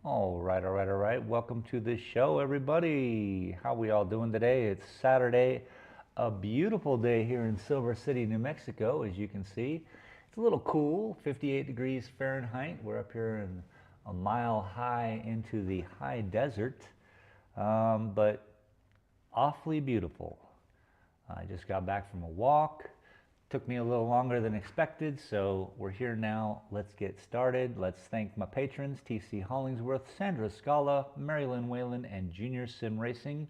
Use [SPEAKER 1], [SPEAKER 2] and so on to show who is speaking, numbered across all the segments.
[SPEAKER 1] All right, all right, all right. Welcome to the show, everybody. How we all doing today? It's Saturday, a beautiful day here in Silver City, New Mexico, as you can see. It's a little cool, 58 degrees Fahrenheit. We're up here in a mile high into the high desert, but awfully beautiful. I just got back from a walk. Took me a little longer than expected, so we're here now. Let's get started. Let's thank my patrons, TC Hollingsworth, Sandra Scala, Marilyn Whalen, and Junior Sim Racing.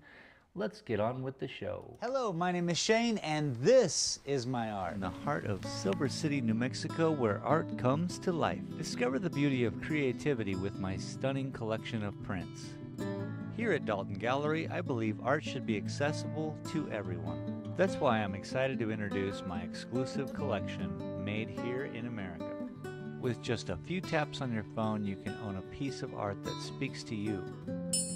[SPEAKER 1] Let's get on with the show. Hello, my name is Shane, and this is my art. In the heart of Silver City, New Mexico, where art comes to life. Discover the beauty of creativity with my stunning collection of prints. Here at Dalton Gallery, I believe art should be accessible to everyone. That's why I'm excited to introduce my exclusive collection, made here in America. With just a few taps on your phone, you can own a piece of art that speaks to you.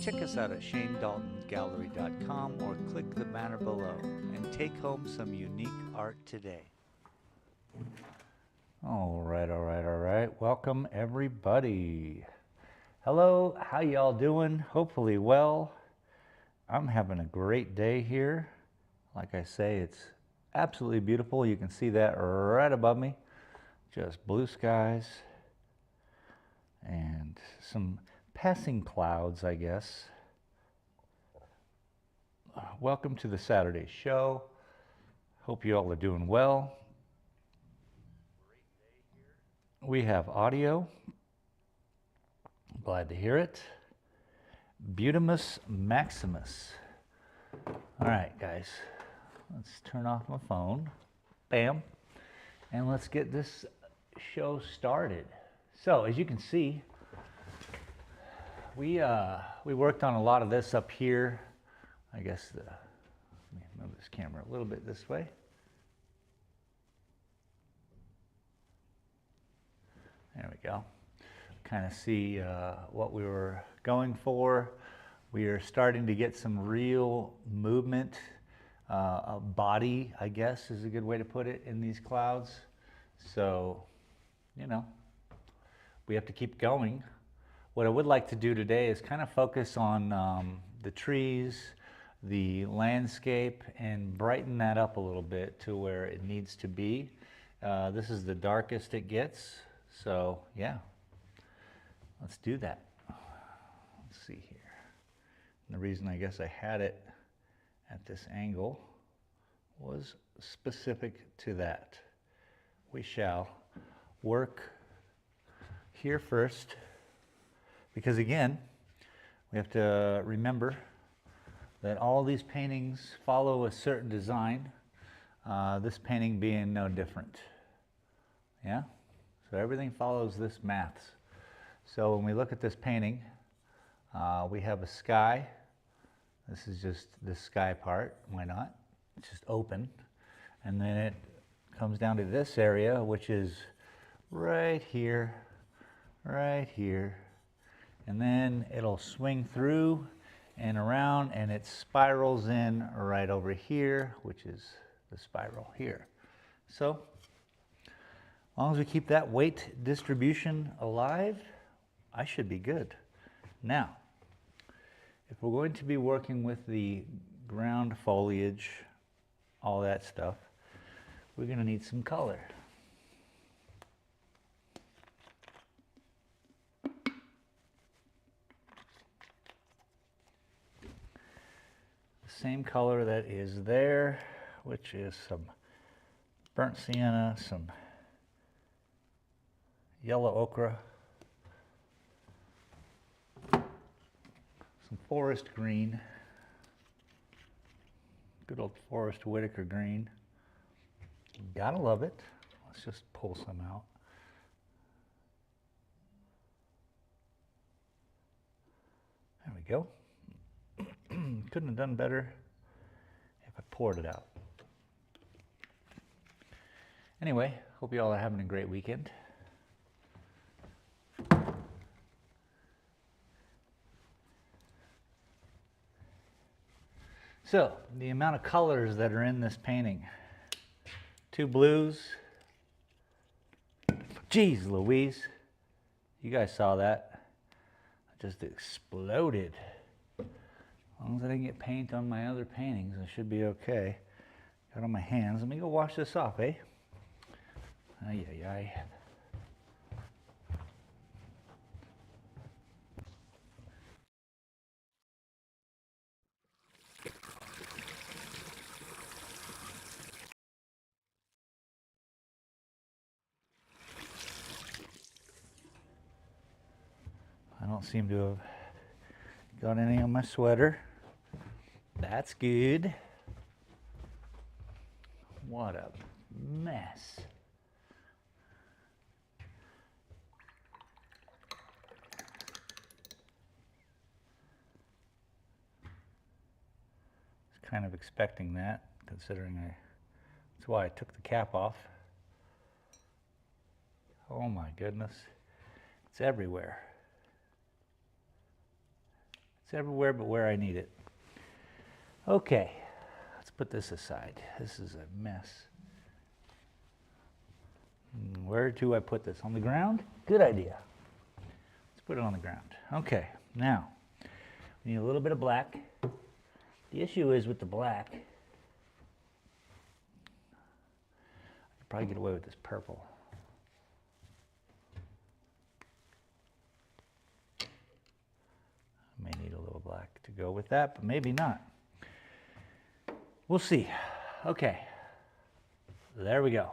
[SPEAKER 1] Check us out at shanedaltongallery.com or click the banner below and take home some unique art today. All right, all right, all right. Welcome, everybody. Hello, how y'all doing? Hopefully well. I'm having a great day here. Like I say, it's absolutely beautiful. You can see that right above me. Just blue skies and some passing clouds, I guess. Welcome to the Saturday show. Hope you all are doing well. We have audio. Glad to hear it. Butimus Maximus. All right, guys. Let's turn off my phone. Bam. And let's get this show started. So, as you can see, we worked on a lot of this up here. I guess let me move this camera a little bit this way. There we go. Kind of see what we were going for. We are starting to get some real movement. A body, I guess, is a good way to put it, in these clouds. So, you know, we have to keep going. What I would like to do today is kind of focus on the trees, the landscape, and brighten that up a little bit to where it needs to be. This is the darkest it gets, so yeah, let's do that. Let's see here. And the reason I guess I had it at this angle was specific to that. We shall work here first, because again, we have to remember that all these paintings follow a certain design, this painting being no different. Yeah? So everything follows this maths. So when we look at this painting, we have a sky. This is just the sky part. Why not? It's just open. And then it comes down to this area, which is right here, and then it'll swing through and around, and it spirals in right over here, which is the spiral here. So as long as we keep that weight distribution alive, I should be good. Now, if we're going to be working with the ground foliage, all that stuff, we're going to need some color. Same color that is there, which is some burnt sienna, some yellow ochre, some forest green, good old Forest Whitaker green. Gotta love it. Let's just pull some out. There we go. Couldn't have done better if I poured it out. Anyway, hope you all are having a great weekend. So, the amount of colors that are in this painting. 2 blues. Geez Louise. You guys saw that. just exploded. As long as I didn't get paint on my other paintings, I should be okay. Got on my hands. Let me go wash this off, eh? Ay, ay, ay. I don't seem to have got any on my sweater. That's good. What a mess. I was kind of expecting that, considering that's why I took the cap off. Oh my goodness. It's everywhere. It's everywhere but where I need it. Okay, let's put this aside. This is a mess. Where do I put this? On the ground? Good idea. Let's put it on the ground. Okay, now, we need a little bit of black. The issue is with the black, I could probably get away with this purple. I may need a little black to go with that, but maybe not. We'll see. Okay, there we go.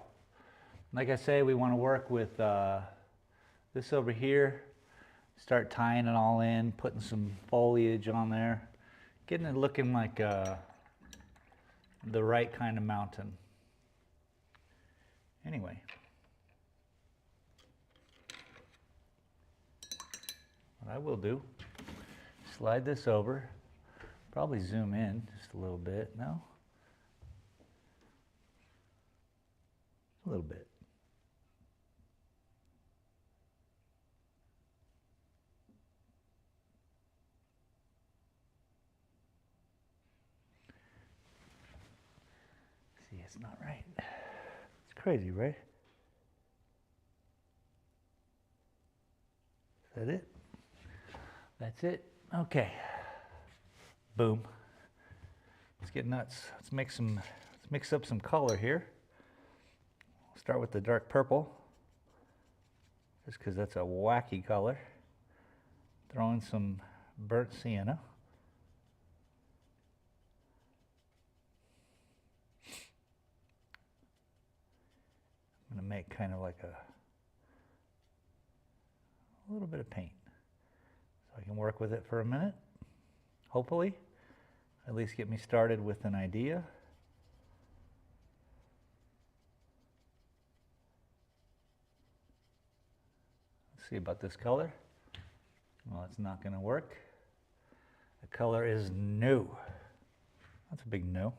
[SPEAKER 1] Like I say, we want to work with this over here, start tying it all in, putting some foliage on there, getting it looking like the right kind of mountain. Anyway, what I will do, slide this over, probably zoom in just a little bit, no? A little bit. See, it's not right. It's crazy, right? Is that it? That's it? Okay. Boom. Let's get nuts. Let's mix up some color here. Start with the dark purple, just because that's a wacky color. Throw in some burnt sienna. I'm going to make kind of like a little bit of paint, so I can work with it for a minute. Hopefully, at least get me started with an idea. Let's see about this color. Well, it's not going to work. The color is no. That's a big no.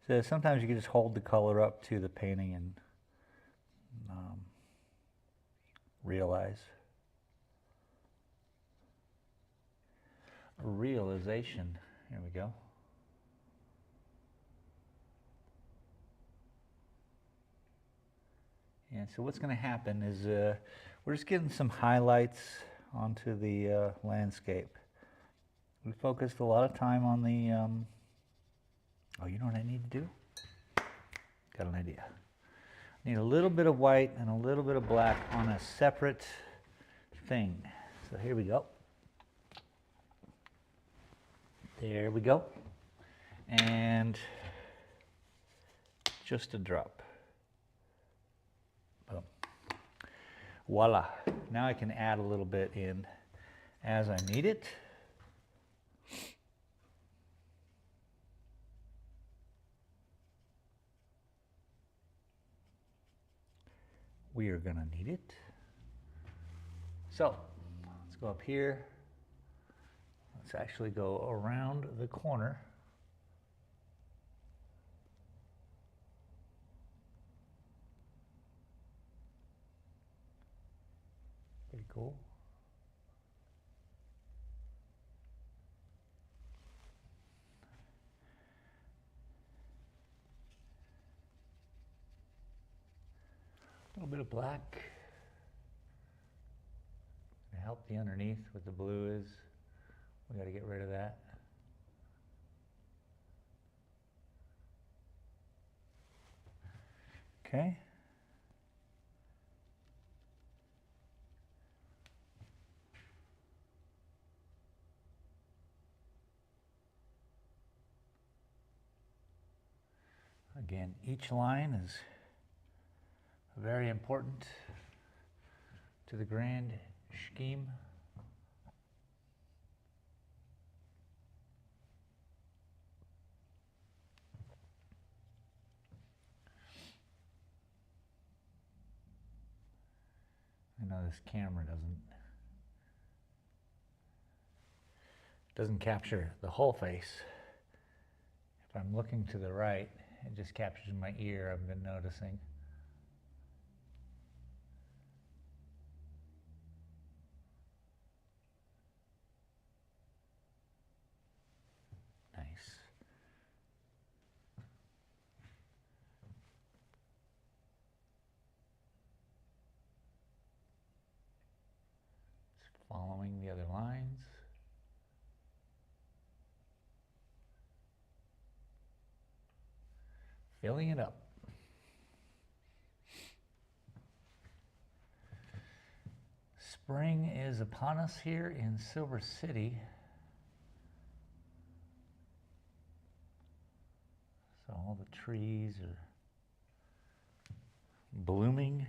[SPEAKER 1] So sometimes you can just hold the color up to the painting and realize. A realization. Here we go. And so what's going to happen is we're just getting some highlights onto the landscape. We focused a lot of time on the, oh, you know what I need to do? Got an idea. I need a little bit of white and a little bit of black on a separate thing. So here we go. There we go. And just a drop. Boom. Voila. Now I can add a little bit in as I need it. We are going to need it. So let's go up here. Let's actually go around the corner. Pretty cool. A little bit of black to help. help the underneath with the blue is. We got to get rid of that. Okay. Again, each line is very important to the grand scheme. I know this camera doesn't capture the whole face. If I'm looking to the right, it just captures my ear, I've been noticing. Nice. Just following the other lines. Filling it up. Spring is upon us here in Silver City. So all the trees are blooming.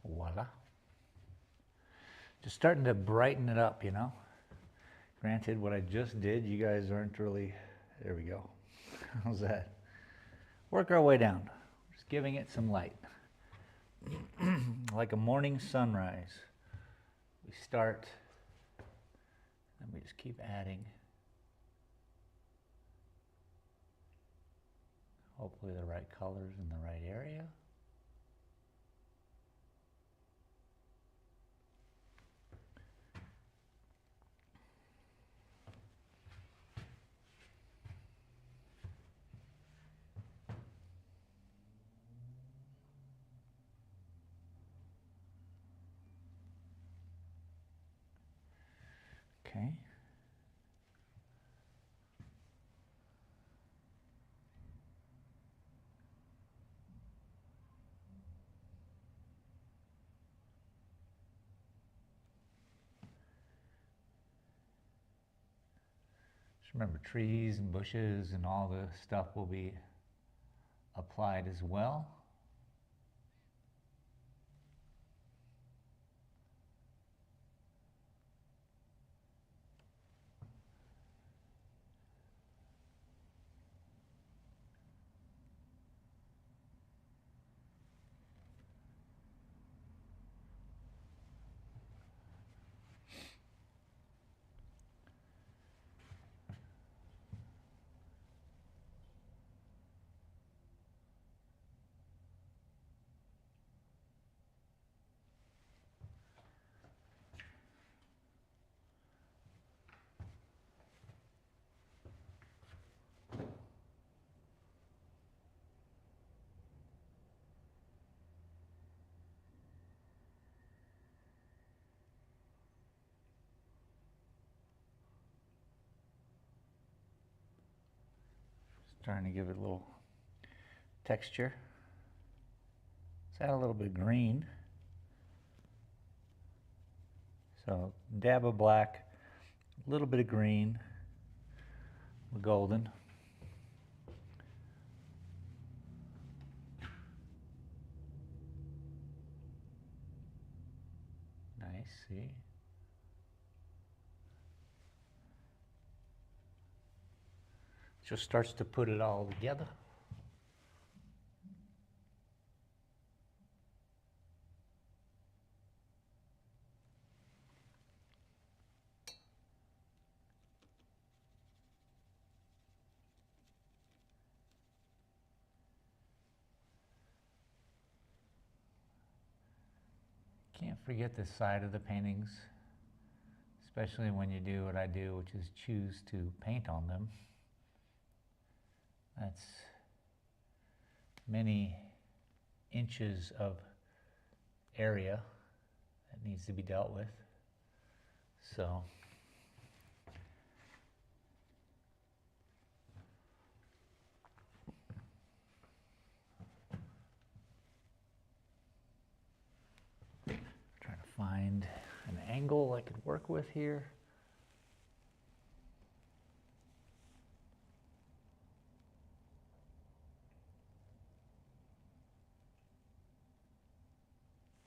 [SPEAKER 1] Voila. Just starting to brighten it up, you know. Granted, what I just did, you guys aren't really, there we go. How's that? Work our way down. Just giving it some light. Like a morning sunrise. We start, and we just keep adding. Hopefully the right colors in the right area. Okay. Just remember, trees and bushes and all the stuff will be applied as well. Trying to give it a little texture. Let's add a little bit of green. So dab of black, a little bit of green, golden. Nice, see? Just starts to put it all together. Can't forget this side of the paintings, especially when you do what I do, which is choose to paint on them. That's many inches of area that needs to be dealt with. So trying to find an angle I could work with here.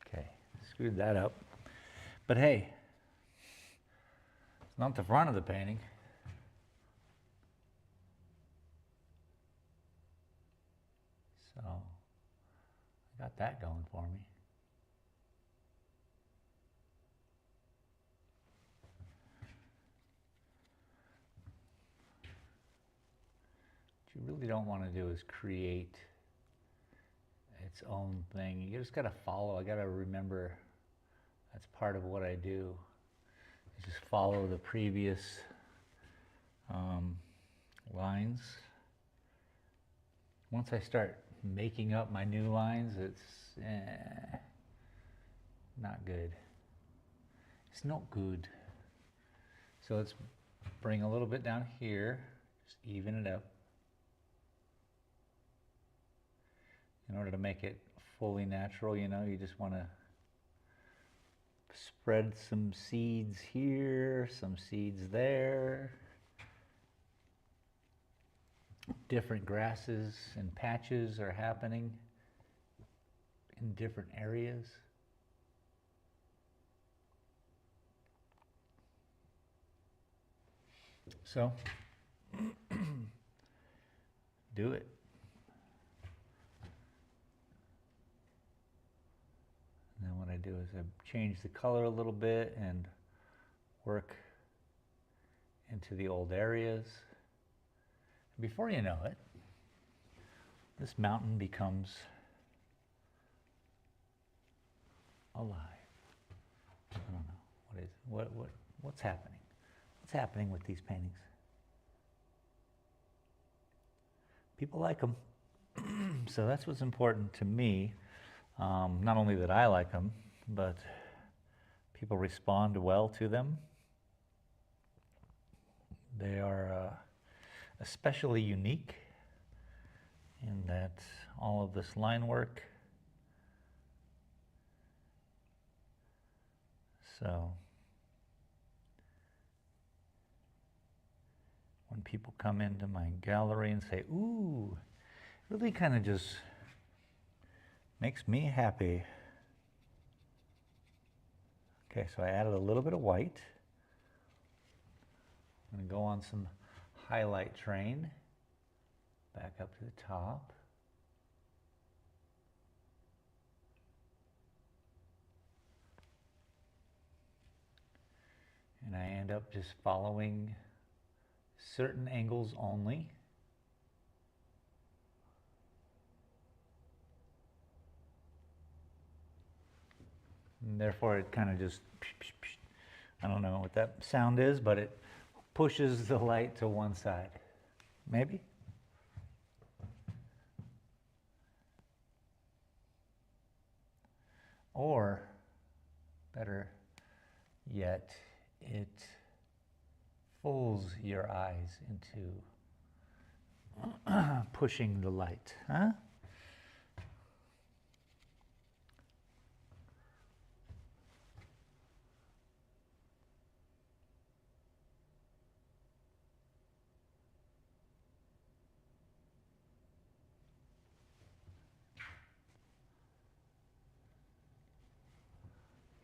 [SPEAKER 1] Okay, screwed that up. But hey, it's not the front of the painting. So I got that going for me. What you really don't want to do is create its own thing. You just got to follow. I got to remember that's part of what I do. Is just follow the previous lines. Once I start making up my new lines, it's not good. It's not good. So let's bring a little bit down here, just even it up. In order to make it fully natural, you know, you just want to spread some seeds here, some seeds there. Different grasses and patches are happening in different areas. So, do it. And then what I do is I change the color a little bit and work into the old areas. Before you know it, this mountain becomes alive. I don't know. What's happening? What's happening with these paintings? People like them. So that's what's important to me. Not only that I like them, but people respond well to them. They are especially unique in that all of this line work. So when people come into my gallery and say, ooh, it really kind of just makes me happy. Okay, so I added a little bit of white. I'm going to go on some highlight train, back up to the top. And I end up just following certain angles only. And therefore it kind of just, I don't know what that sound is, but it pushes the light to one side. Maybe? Or, better yet, it fools your eyes into pushing the light, huh?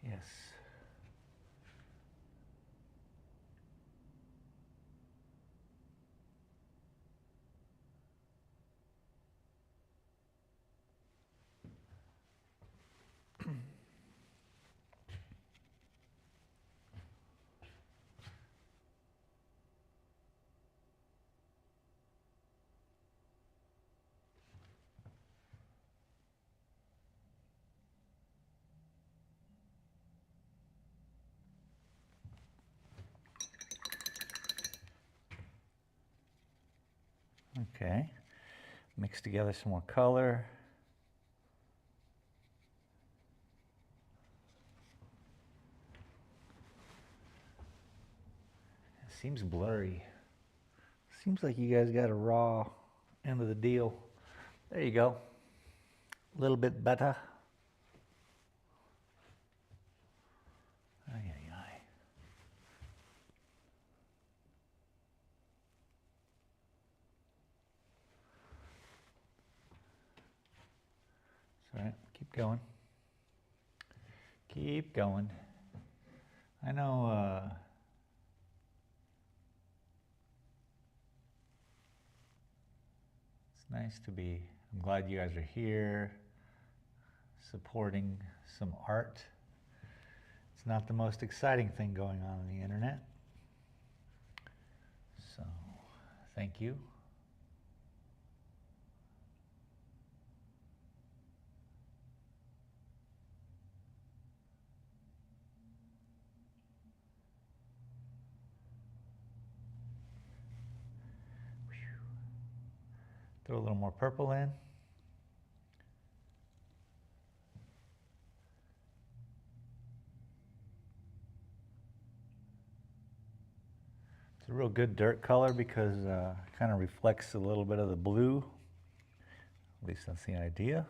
[SPEAKER 1] Yes. Okay, mix together some more color. It seems blurry. Seems like you guys got a raw end of the deal. There you go. A little bit better. Ay, ay, ay. It's all right. Keep going. Keep going. I know it's nice to be, I'm glad you guys are here supporting some art. It's not the most exciting thing going on the internet. So, thank you. Throw a little more purple in. It's a real good dirt color because it kind of reflects a little bit of the blue. At least that's the idea.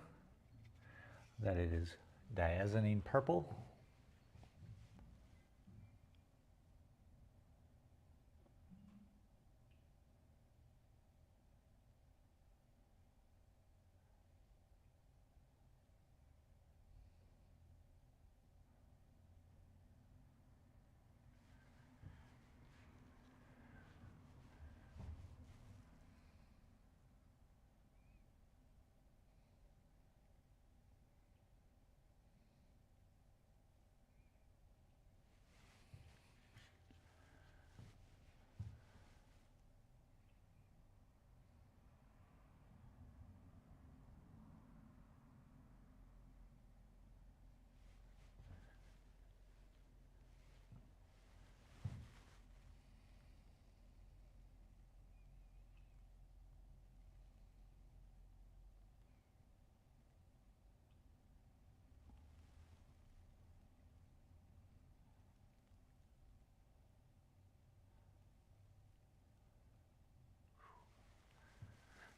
[SPEAKER 1] That it is diazonine purple.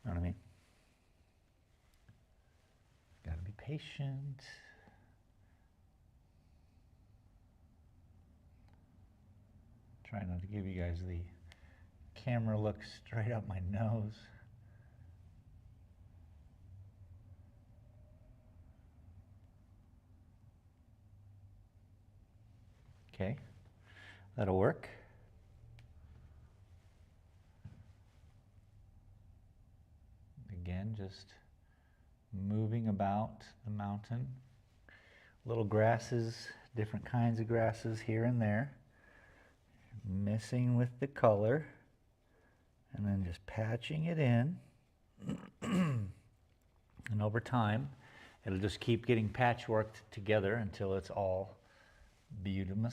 [SPEAKER 1] Know what I mean? Gotta be patient. Try not to give you guys the camera look straight up my nose. Okay, that'll work. Again, just moving about the mountain. Little grasses, different kinds of grasses here and there. Messing with the color. And then just patching it in. And over time, it'll just keep getting patchworked together until it's all beautiful.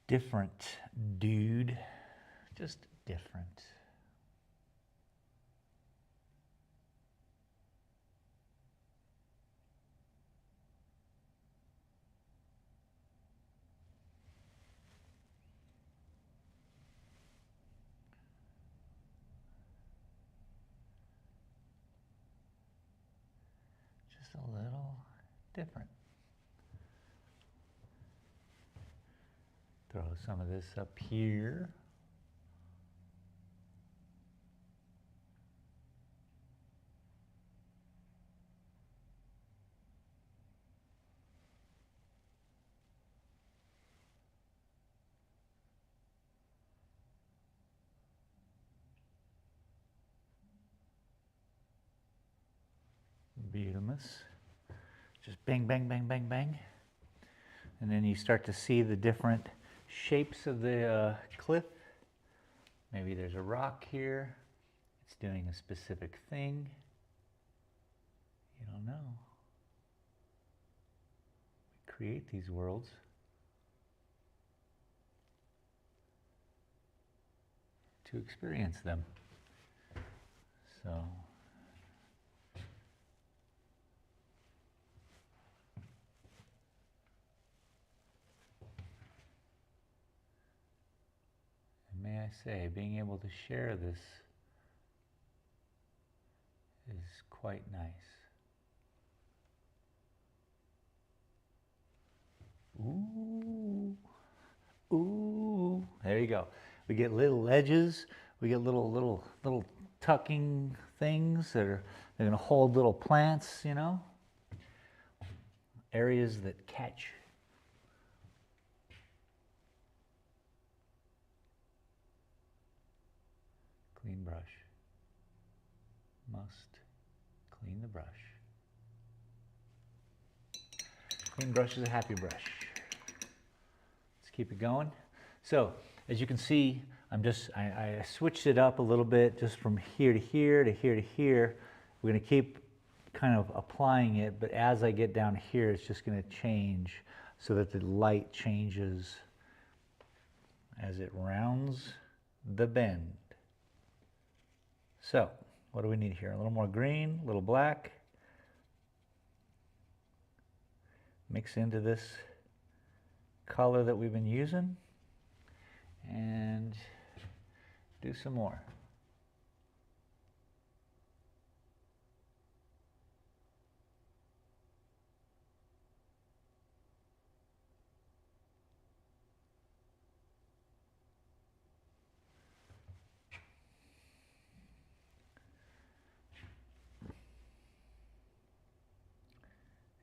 [SPEAKER 1] Different, dude. Just different. Just a little different. Throw some of this up here. Beautiful. Just bang, bang, bang, bang, bang. And then you start to see the different shapes of the cliff Maybe there's a rock here. It's doing a specific thing. You don't know. We create these worlds to experience them. So and may I say, being able to share this is quite nice. Ooh, ooh, there you go. We get little edges, we get little tucking things that are, they're gonna hold little plants, you know? Areas that catch. Clean brush. Must clean the brush. Clean brush is a happy brush. Let's keep it going. So, as you can see, I switched it up a little bit, just from here to here to here to here. We're going to keep kind of applying it, but as I get down here, it's just going to change so that the light changes as it rounds the bend. So, what do we need here? A little more green, a little black. Mix into this color that we've been using and do some more.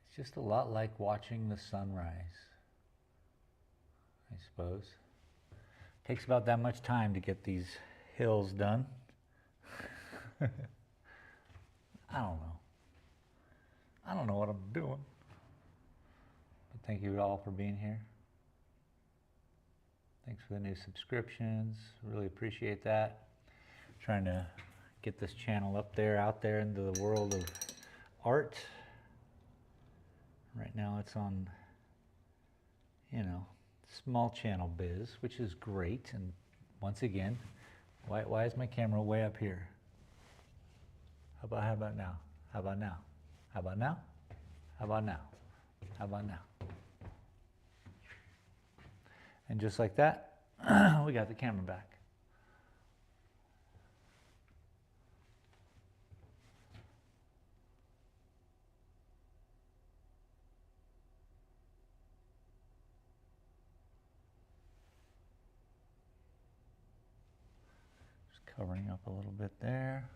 [SPEAKER 1] It's just a lot like watching the sunrise, I suppose. Takes about that much time to get these hills done. I don't know. I don't know what I'm doing. But thank you all for being here. Thanks for the new subscriptions. Really appreciate that. Trying to get this channel up there, out there into the world of art. Right now it's on, you know, small channel biz, which is great. And once again, why is my camera way up here? How about now? How about now? How about now? How about now? How about now? And just like that, we got the camera back. Covering up a little bit there.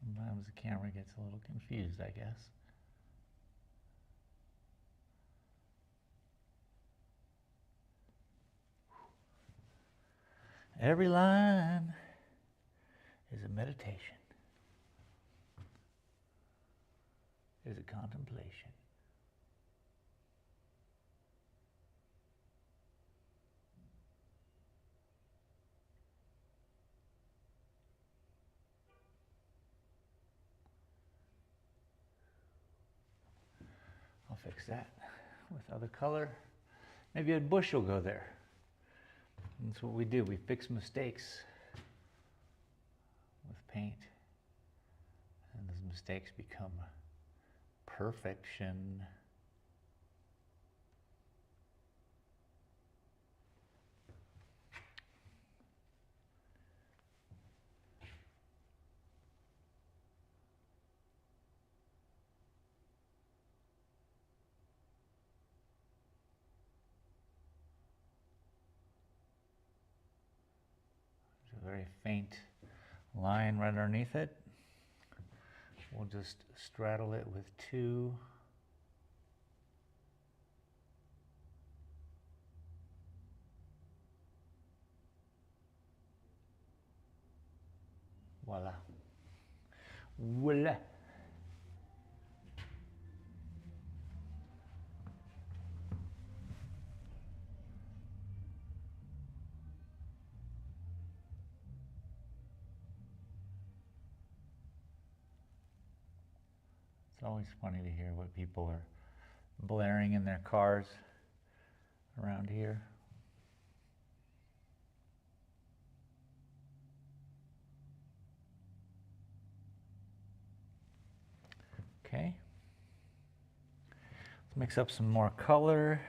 [SPEAKER 1] Sometimes the camera gets a little confused, I guess. Every line is a meditation, is a contemplation. I'll fix that with other color. Maybe a bush will go there. That's what we do. We fix mistakes with paint. And those mistakes become perfection. There's a very faint line right underneath it. We'll just straddle it with two Voila. Voila. It's always funny to hear what people are blaring in their cars around here. Okay. Let's mix up some more color.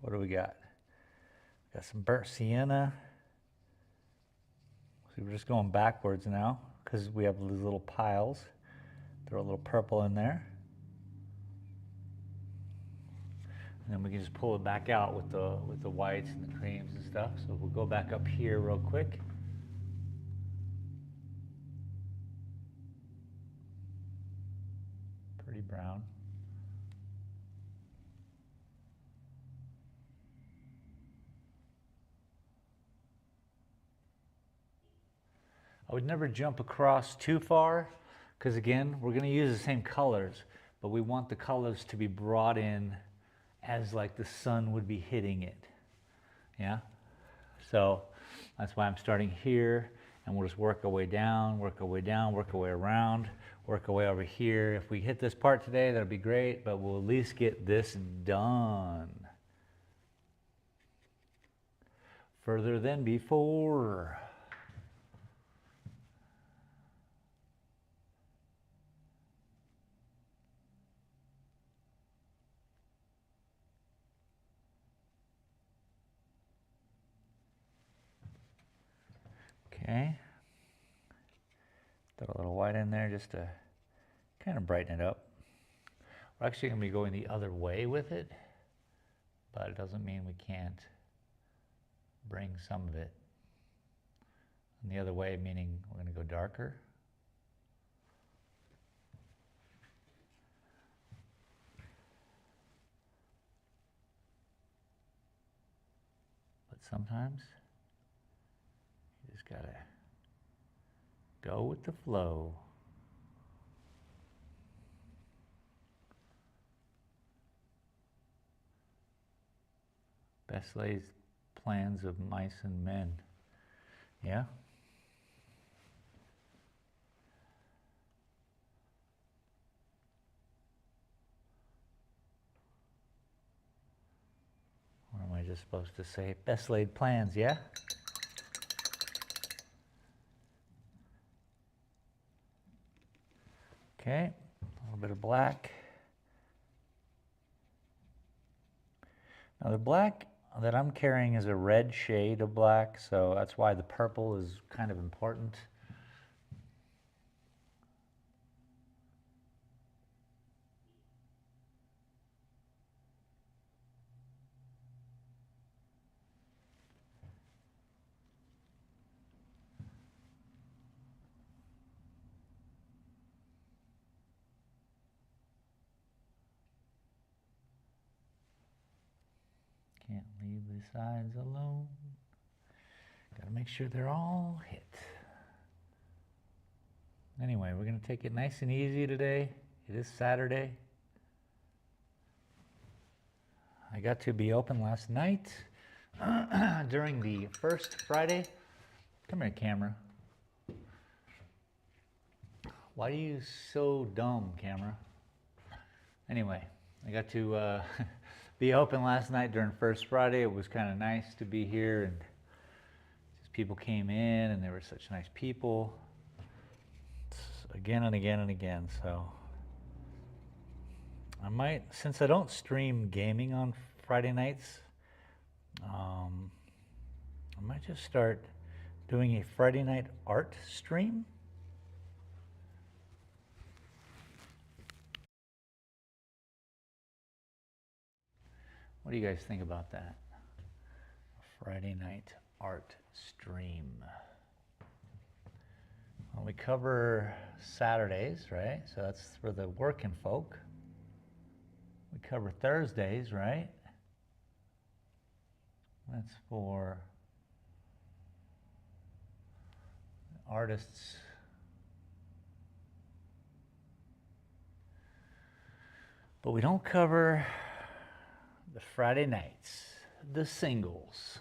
[SPEAKER 1] What do we got? Got some burnt sienna. So we're just going backwards now because we have these little piles. Throw a little purple in there. And then we can just pull it back out with the whites and the creams and stuff. So we'll go back up here real quick. Pretty brown. I would never jump across too far because again, we're going to use the same colors, but we want the colors to be brought in as like the sun would be hitting it. Yeah? So that's why I'm starting here, and we'll just work our way down, work our way down, work our way around, work our way over here. If we hit this part today, that'll be great, but we'll at least get this done. Further than before. Okay, throw a little white in there just to kind of brighten it up. We're actually going to be going the other way with it, but it doesn't mean we can't bring some of it. And the other way meaning we're going to go darker. But sometimes you just gotta go with the flow. Best laid plans of mice and men. Yeah? Or am I just supposed to say best laid plans, yeah? Okay, a little bit of black. Now the black that I'm carrying is a red shade of black, so that's why the purple is kind of important. Can't leave the sides alone. Gotta make sure they're all hit. Anyway, we're gonna take it nice and easy today. It is Saturday. I got to be open last night during the first Friday. Come here, camera. Why are you so dumb, camera? Anyway, I got to be open last night during First Friday. It was kind of nice to be here, and just people came in, and they were such nice people. Again and again and again. So I might, since I don't stream gaming on Friday nights, I might just start doing a Friday night art stream. What do you guys think about that? A Friday night art stream. Well, we cover Saturdays, right? So that's for the working folk. We cover Thursdays, right? That's for artists But we don't cover the Friday nights, the singles.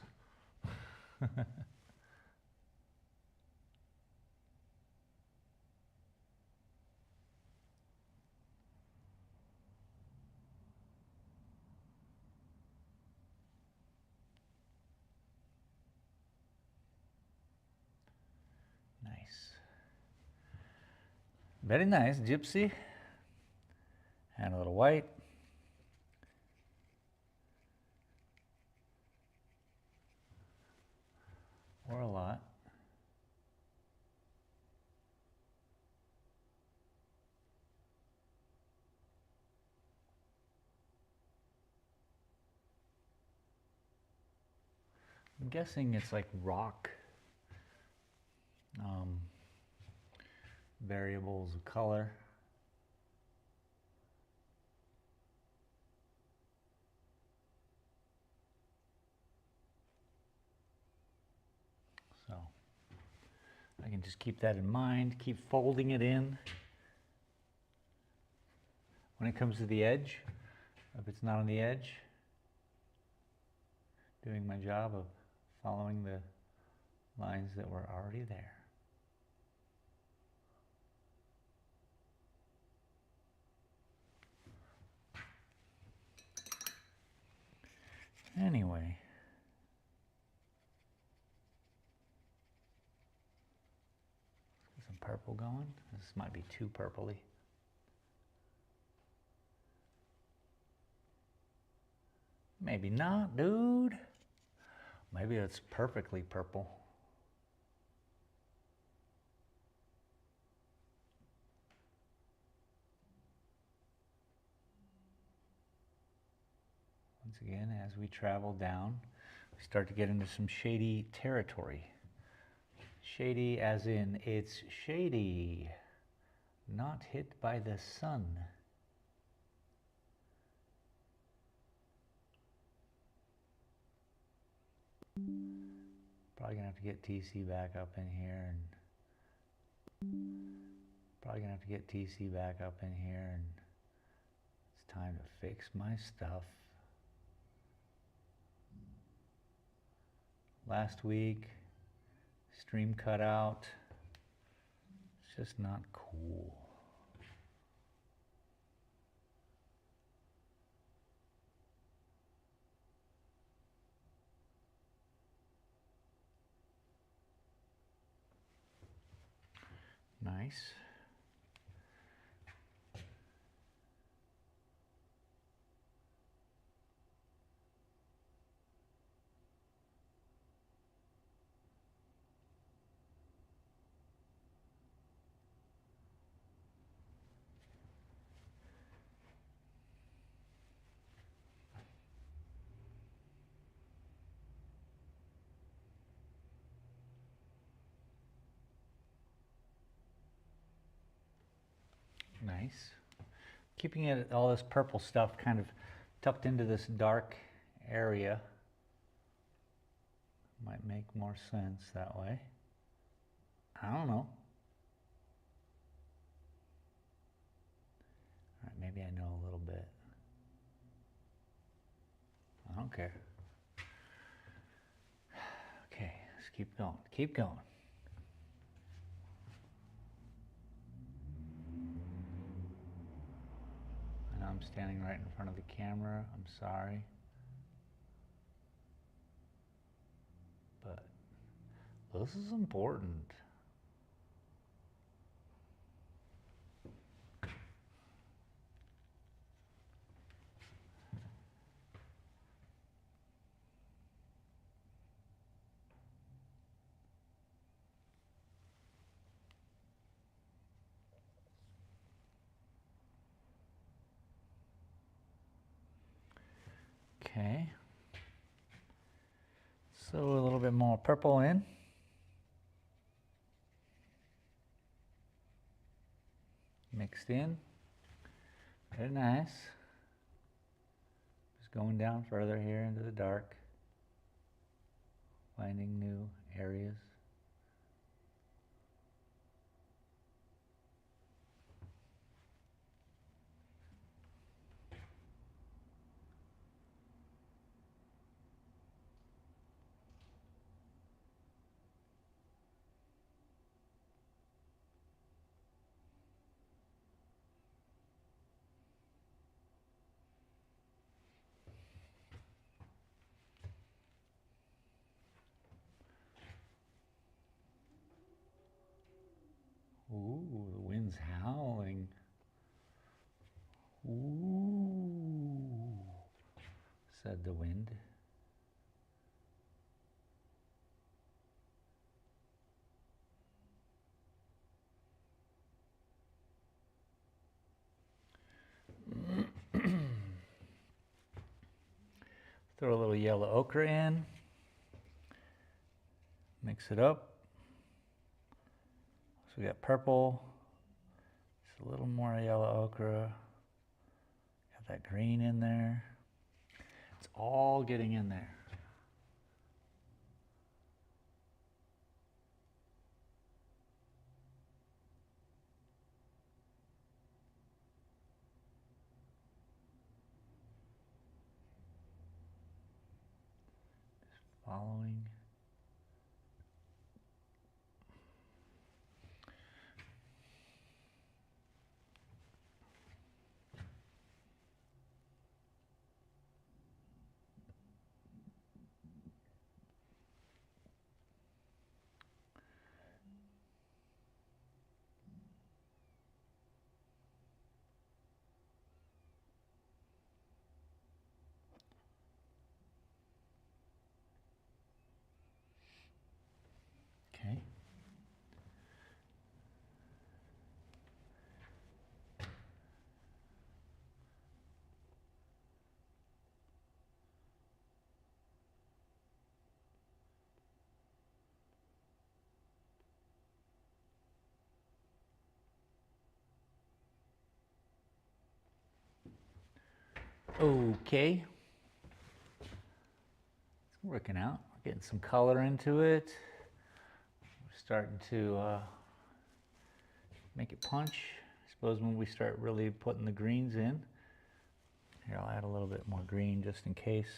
[SPEAKER 1] Nice. Very nice, gypsy. And a little white. Or a lot. I'm guessing it's like rock variables of color. So I can just keep that in mind, keep folding it in. When it comes to the edge, if it's not on the edge, doing my job of following the lines that were already there. Anyway, let's get some purple going. This might be too purpley. Maybe not, dude. Maybe it's perfectly purple. Once again, as we travel down, we start to get into some shady territory. Shady as in it's shady, not hit by the sun. Probably gonna have to get TC back up in here, and probably gonna have to get TC back up in here, and it's time to fix my stuff. Last week, stream cut out. It's just not cool. Nice. Nice. Keeping it, all this purple stuff kind of tucked into this dark area might make more sense that way. I don't know. All right, maybe I know a little bit. I don't care. Okay, let's keep going. Keep going. I know I'm standing right in front of the camera. I'm sorry. But this is important. Okay. So a little bit more purple in. Mixed in. Very nice. Just going down further here into the dark. Finding new areas. lion's howling. Ooh, said the wind. Throw a little yellow ochre in. Mix it up. So we got purple. Just a little more yellow ochre. Got that green in there. It's all getting in there. Just following. Okay. Okay. It's working out. We're getting some color into it. We're starting to make it punch. I suppose when we start really putting the greens in. Here, I'll add a little bit more green just in case.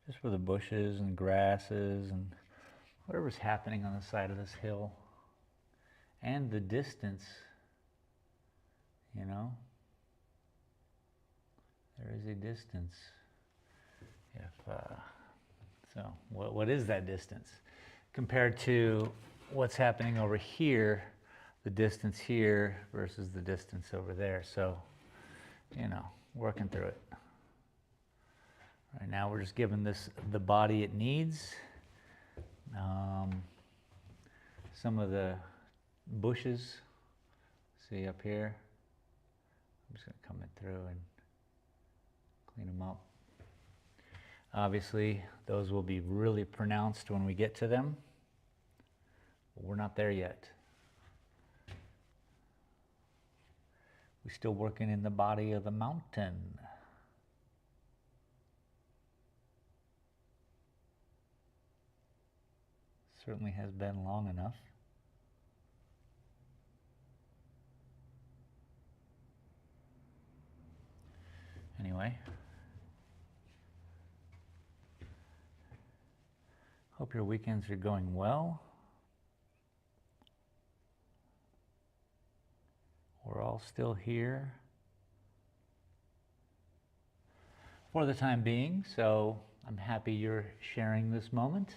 [SPEAKER 1] Just for the bushes and grasses and whatever's happening on the side of this hill. And the distance, you know. There is a distance. So what is that distance? Compared to what's happening over here, the distance here versus the distance over there. So, you know, working through it. Right now we're just giving this the body it needs. Some of the bushes, see up here, I'm just going to come in through and clean them up. Obviously, those will be really pronounced when we get to them, but we're not there yet. We're still working in the body of the mountain. Certainly has been long enough. Anyway, hope your weekends are going well. We're all still here for the time being, so I'm happy you're sharing this moment.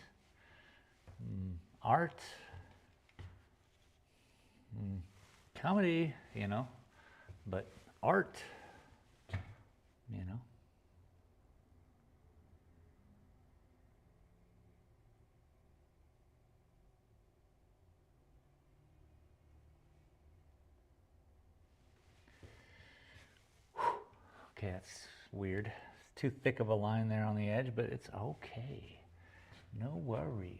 [SPEAKER 1] Art, comedy, you know, but art, you know. Okay, that's weird. It's too thick of a line there on the edge, but it's okay. No worries.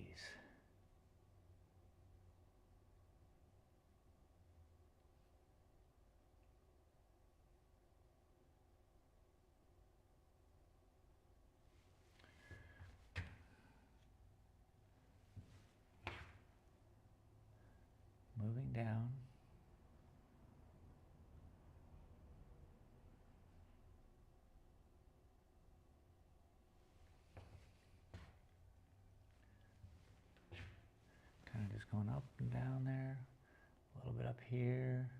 [SPEAKER 1] Moving down. Kind of just going up and down there, a little bit up here.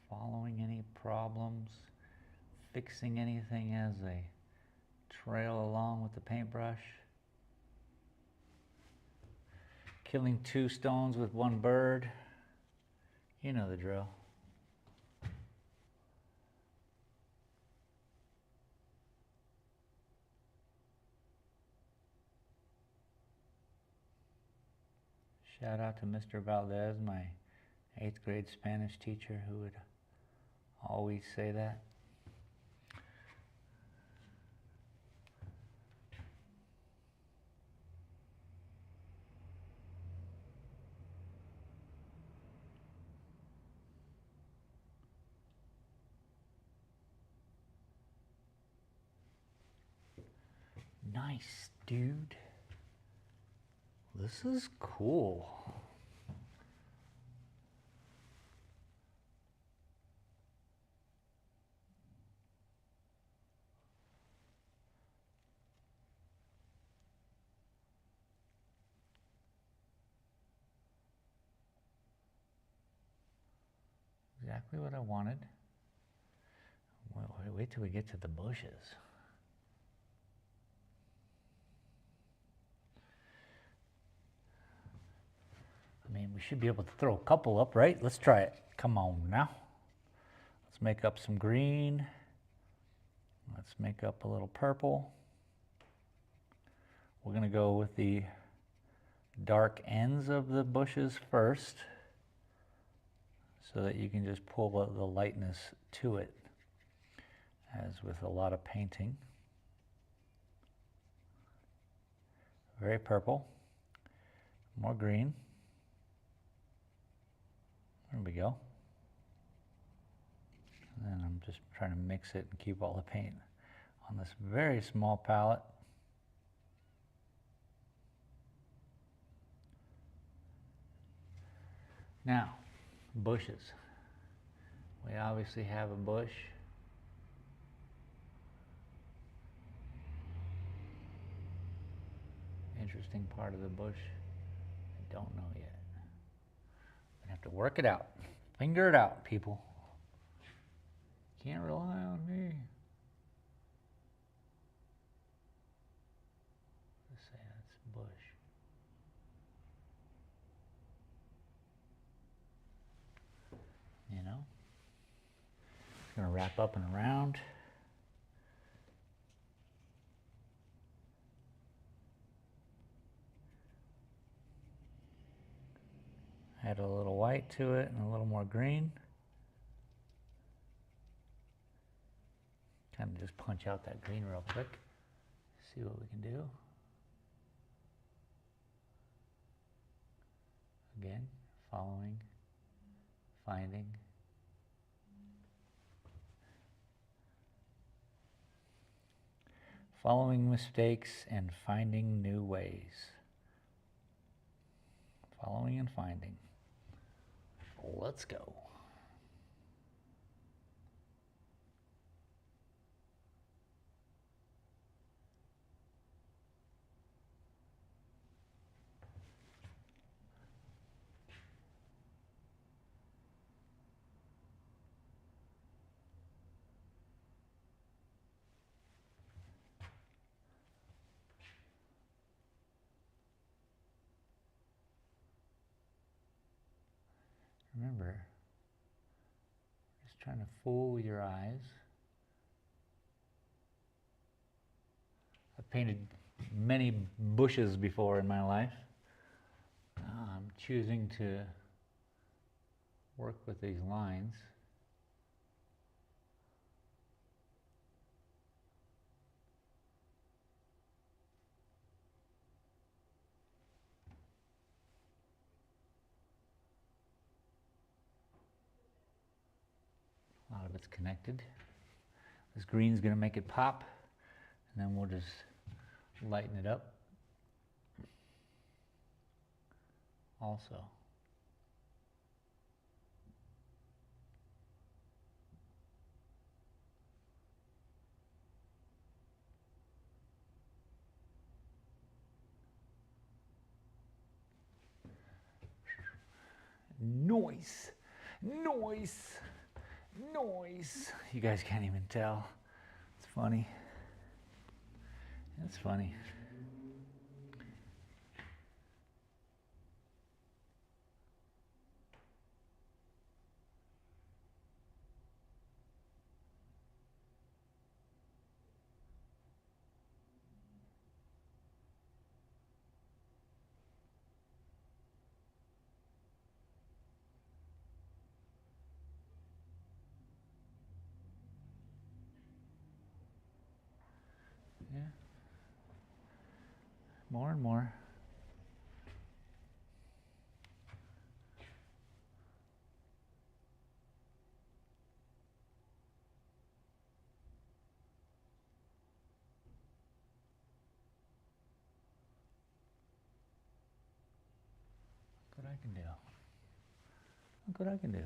[SPEAKER 1] Following any problems, fixing anything as they trail along with the paintbrush. Killing two stones with one bird. You know the drill. Shout out to Mr. Valdez, my 8th grade Spanish teacher, who would always say that. Nice, dude. This is cool. Exactly what I wanted. Wait till we get to the bushes. I mean, we should be able to throw a couple up, right? Let's try it. Come on now. Let's make up some green. Let's make up a little purple. We're going to go with the dark ends of the bushes first, so that you can just pull the lightness to it, as with a lot of painting. Very purple, more green. There we go. And then I'm just trying to mix it and keep all the paint on this very small palette. Now, bushes. We obviously have a bush. Interesting part of the bush, I don't know yet. I have to work it out. Finger it out, people. Can't rely on me. Let's say that's bush. You know? It's gonna wrap up and around. Add a little white to it and a little more green. Kind of just punch out that green real quick. See what we can do. Again, following, finding. Following mistakes and finding new ways. Following and finding. Let's go. Remember, just trying to fool your eyes. I've painted many bushes before in my life. I'm choosing to work with these lines. A lot of it's connected. This green's going to make it pop, and then we'll just lighten it up also. Noise, noise, noise. You guys can't even tell. It's funny. That's funny. Yeah. More and more. Look what I can do. Look what I can do.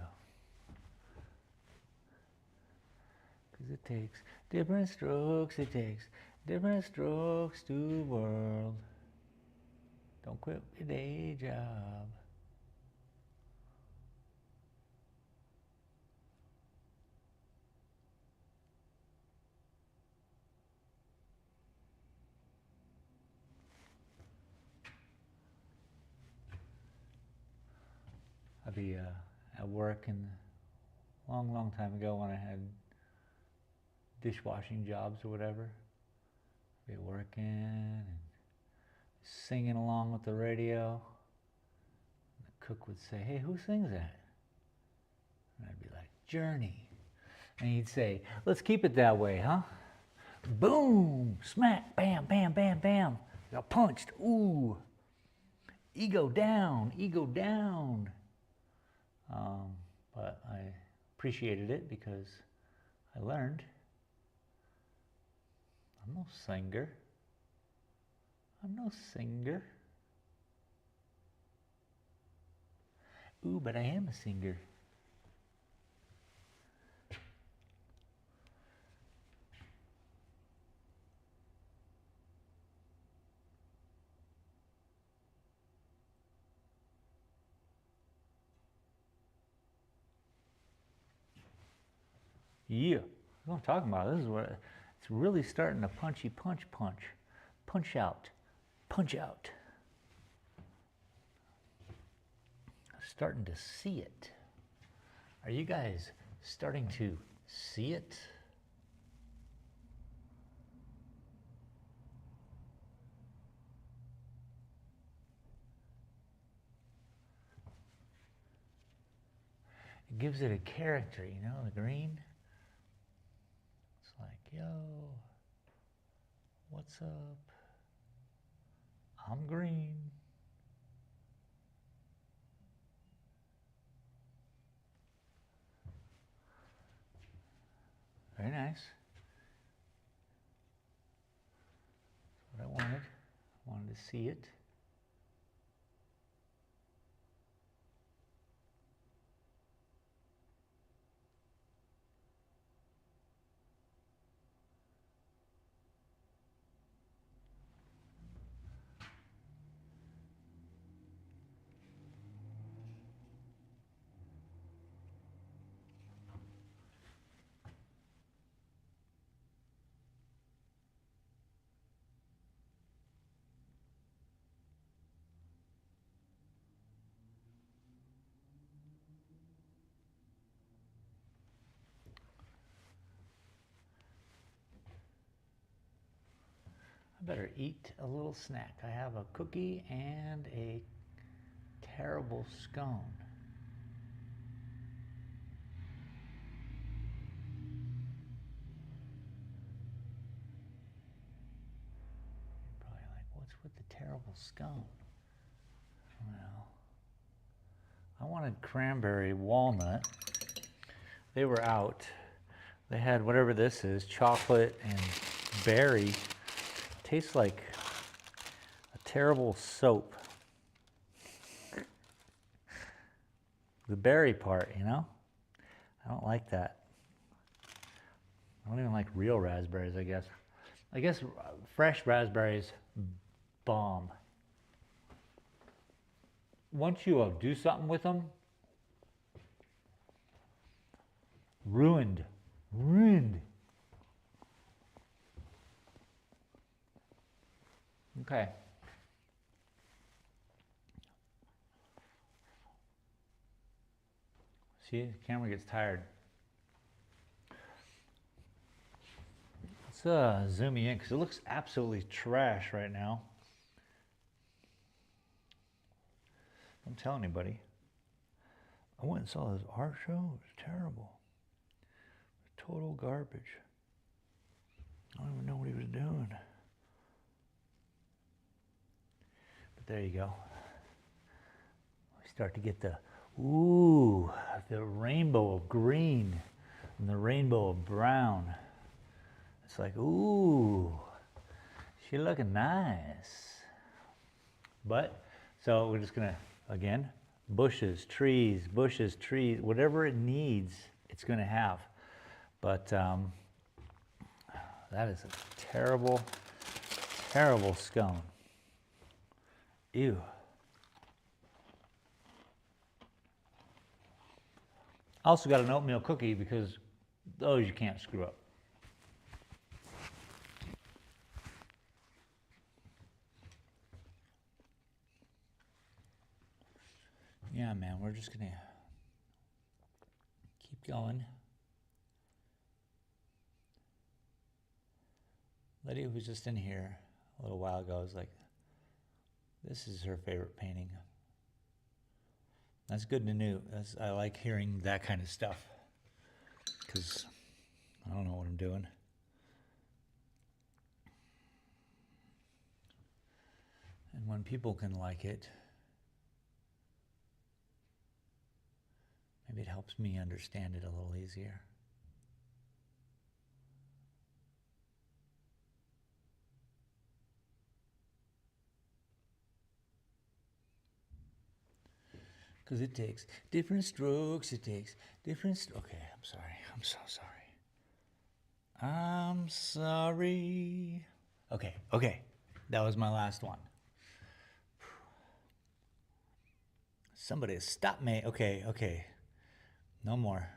[SPEAKER 1] Because it takes different strokes, it takes different strokes to the world. Don't quit your day job. I'd be at work, and long time ago when I had dishwashing jobs or whatever, I'd be working and singing along with the radio. And the cook would say, "Hey, who sings that?" And I'd be like, "Journey." And he'd say, "Let's keep it that way, huh?" Boom, smack, bam, bam, bam, bam. Got punched. Ooh. Ego down, ego down. But I appreciated it because I learned I'm no singer. I'm no singer. Ooh, but I am a singer. Yeah, that's what I'm talking about. This is what it's really starting to punch out, punch out. Starting to see it. Are you guys starting to see it? It gives it a character, you know, the green. It's like, yo, what's up? I'm green. Very nice. That's what I wanted. I wanted to see it. I better eat a little snack. I have a cookie and a terrible scone. You're probably like, what's with the terrible scone? Well, I wanted cranberry walnut. They were out. They had whatever this is, chocolate and berry. Tastes like a terrible soap. The berry part, you know? I don't like that. I don't even like real raspberries, I guess. I guess fresh raspberries, bomb. Once you do something with them, ruined. Okay. See, the camera gets tired. Let's zoom you in because it looks absolutely trash right now. Don't tell anybody. I went and saw this art show. It was terrible. Total garbage. I don't even know what he was doing. But there you go. We start to get the rainbow of green and the rainbow of brown. It's like, ooh, she looking nice. But, so we're just gonna, again, bushes, trees, whatever it needs, it's gonna have. But that is a terrible, terrible scone. Ew. I also got an oatmeal cookie because those you can't screw up. Yeah, man, we're just gonna keep going. Lydia was just in here a little while ago. Was like, this is her favorite painting. That's good to know. I like hearing that kind of stuff because I don't know what I'm doing. And when people can like it, maybe it helps me understand it a little easier. Because it takes different strokes, it takes different okay, I'm sorry. I'm so sorry. I'm sorry. Okay. That was my last one. Somebody stop me. Okay. No more.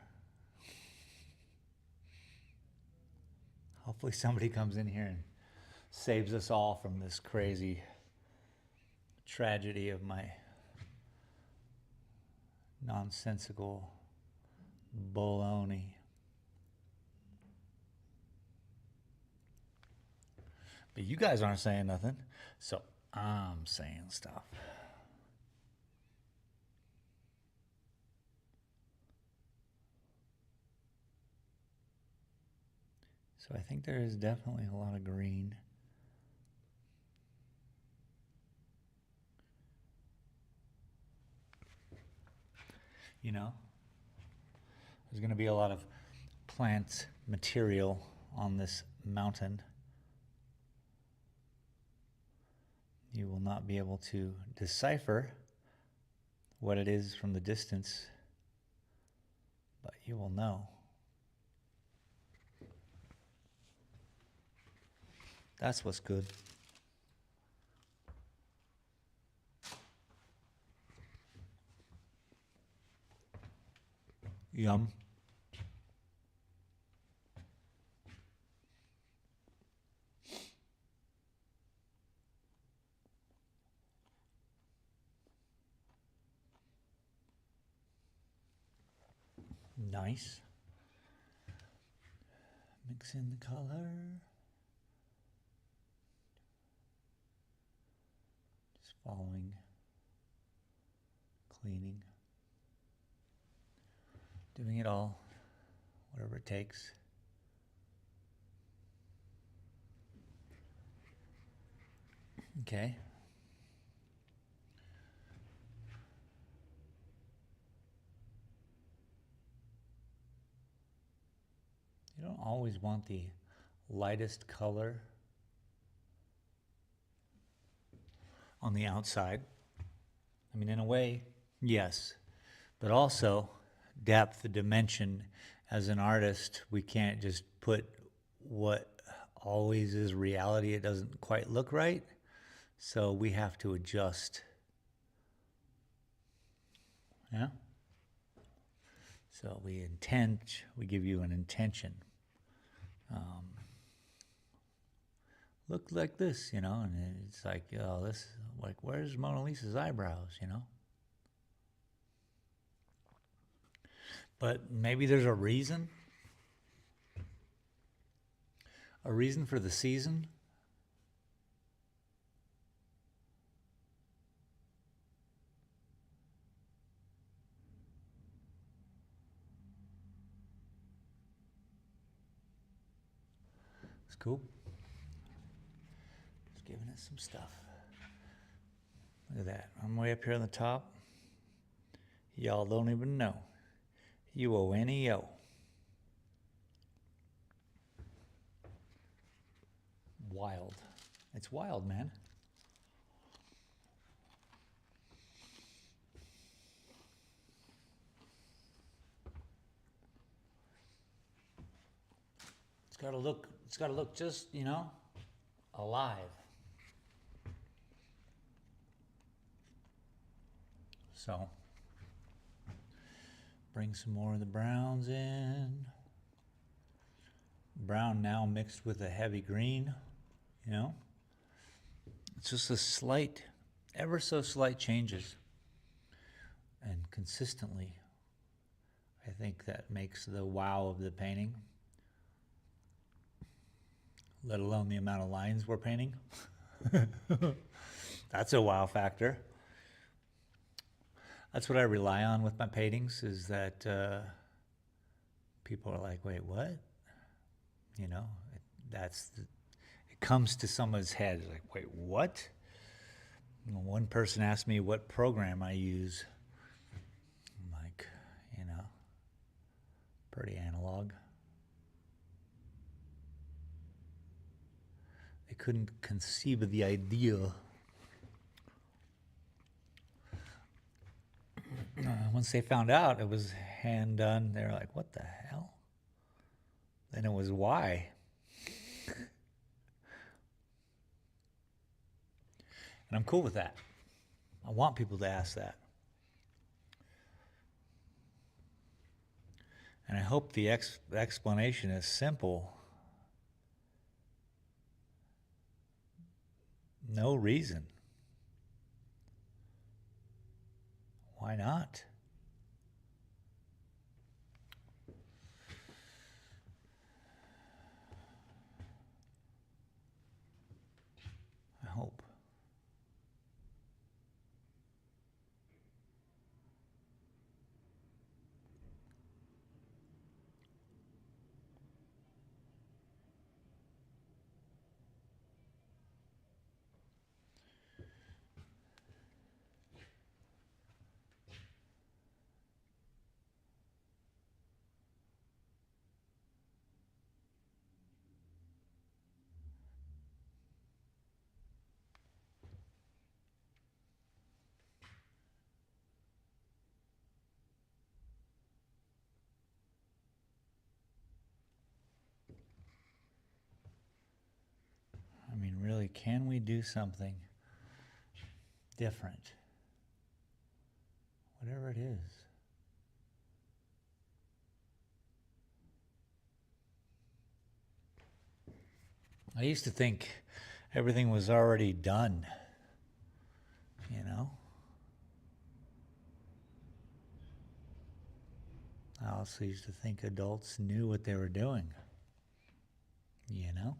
[SPEAKER 1] Hopefully somebody comes in here and saves us all from this crazy tragedy of my nonsensical baloney. But you guys aren't saying nothing, so I'm saying stuff. So I think there is definitely a lot of green. You know, there's going to be a lot of plant material on this mountain. You will not be able to decipher what it is from the distance, but you will know. That's what's good. Yum. Nice. Mix in the color. Just following, cleaning, doing it all, whatever it takes. Okay. You don't always want the lightest color on the outside. I mean, in a way, yes, but also depth, dimension. As an artist, we can't just put what always is reality. It doesn't quite look right, so we have to adjust. Yeah? So we give you an intention. look like this, you know, and it's like, oh, this, like, where's Mona Lisa's eyebrows, you know? But maybe there's a reason for the season. It's cool. Just giving it some stuff. Look at that. I'm way up here on the top. Y'all don't even know. UONEO. Wild. It's wild, man. It's gotta look just, you know, alive. So, bring some more of the browns in. Brown now mixed with a heavy green, you know. It's just a slight, ever so slight changes. And consistently, I think that makes the wow of the painting. Let alone the amount of lines we're painting. That's a wow factor. That's what I rely on with my paintings, is that people are like, wait, what? You know, it comes to someone's head, like, wait, what? One person asked me what program I use. I'm like, you know, pretty analog. They couldn't conceive of the idea. Once they found out it was hand done, they were like, what the hell? Then it was why. And I'm cool with that. I want people to ask that. And I hope the explanation is simple. No reason. Why not? I hope. I mean, really, can we do something different? Whatever it is. I used to think everything was already done, you know? I also used to think adults knew what they were doing, you know?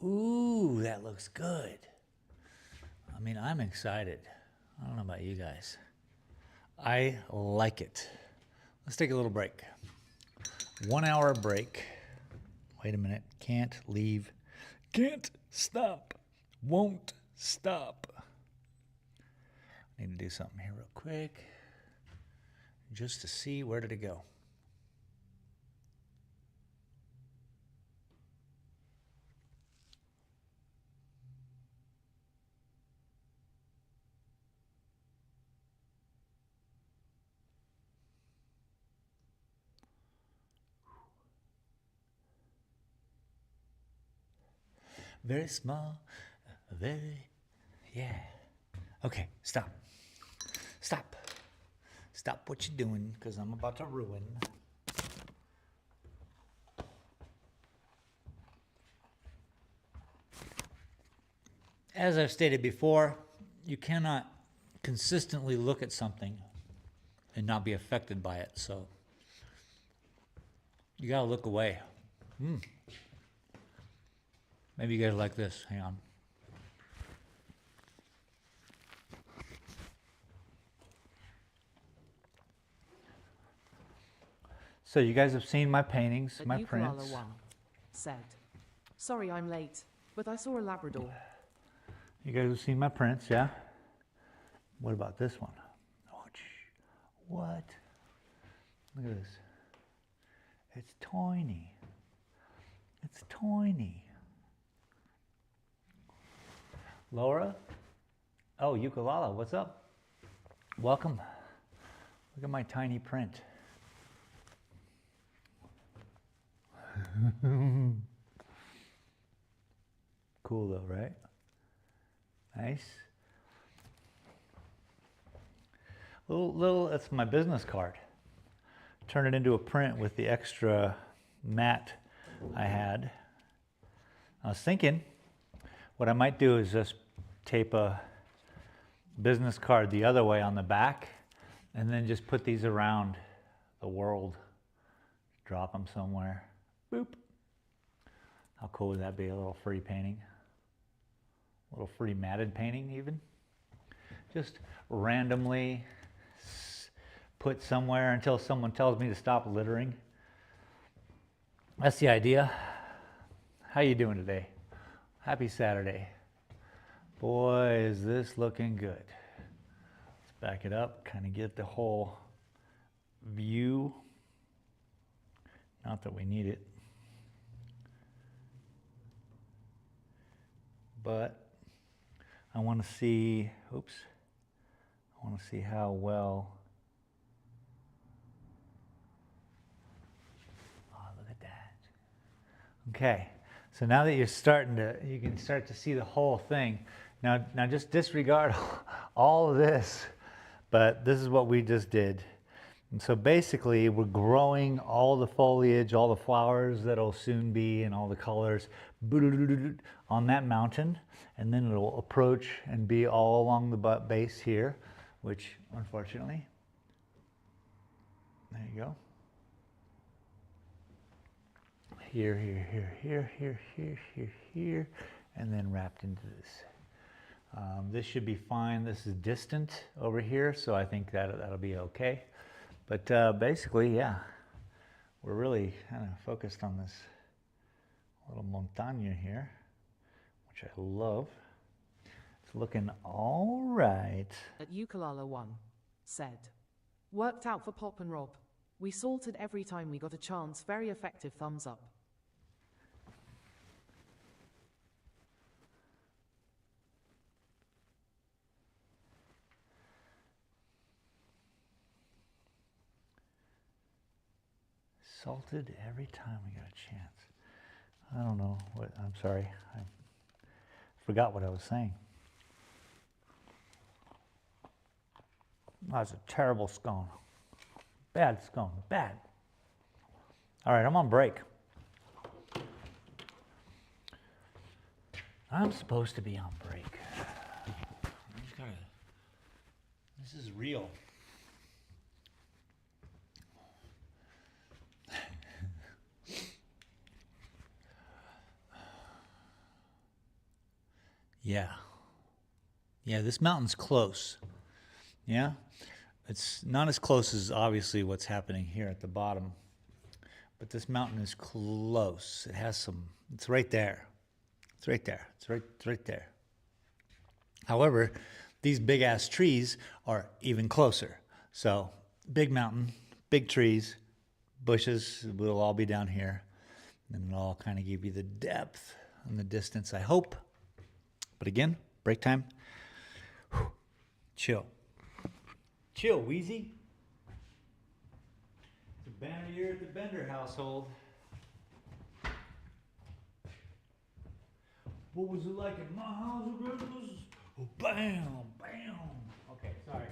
[SPEAKER 1] Ooh, that looks good. I mean, I'm excited. I don't know about you guys. I like it. Let's take a little break. 1 hour break. Wait a minute. Can't leave. Can't stop. Won't stop. I need to do something here real quick, just to see where did it go. very small, very, yeah. Okay, stop. Stop. Stop what you're doing, because I'm about to ruin. As I've stated before, you cannot consistently look at something and not be affected by it, so you gotta look away. Maybe you guys like this. Hang on. So you guys have seen my paintings, my prints.
[SPEAKER 2] One said, "Sorry I'm late, but I saw a Labrador."
[SPEAKER 1] You guys have seen my prints, yeah? What about this one? Oh, what? Look at this. It's tiny. It's tiny. Laura? Oh, Ukulala, what's up? Welcome. Look at my tiny print. Cool though, right? Nice. That's my business card. Turn it into a print with the extra mat I had. I was thinking what I might do is just tape a business card the other way on the back and then just put these around the world. Drop them somewhere. Boop. How cool would that be? A little free painting. A little free matted painting even. Just randomly put somewhere until someone tells me to stop littering. That's the idea. How you doing today? Happy Saturday. Boy, is this looking good. Let's back it up, kind of get the whole view. Not that we need it. But I want to see, I want to see how well. Oh, look at that. Okay, so now that you can start to see the whole thing. Now just disregard all of this, but this is what we just did. And so basically we're growing all the foliage, all the flowers that'll soon be, and all the colors on that mountain, and then it'll approach and be all along the base here, which unfortunately, there you go. Here, and then wrapped into this. This should be fine. This is distant over here, so I think that'll be okay. But basically, yeah, we're really kind of focused on this little montaña here, which I love. It's looking all right.
[SPEAKER 2] At Ukulala One said, "Worked out for Pop and Rob. We salted every time we got a chance. Very effective. Thumbs up."
[SPEAKER 1] Salted every time we got a chance. I don't know what, I'm sorry. I forgot what I was saying. That's a terrible scone. Bad scone, bad. All right, I'm on break. I'm supposed to be on break. This is real. Yeah, this mountain's close. Yeah, it's not as close as obviously what's happening here at the bottom, but this mountain is close. It has some, it's right there. It's right there. It's right there. However, these big ass trees are even closer. So big mountain, big trees, bushes will all be down here, and it'll all kind of give you the depth and the distance, I hope. But again, break time. Chill. Chill, Wheezy. It's a banner year at the Bender household. What was it like in my house? Oh, bam, bam. Okay, sorry.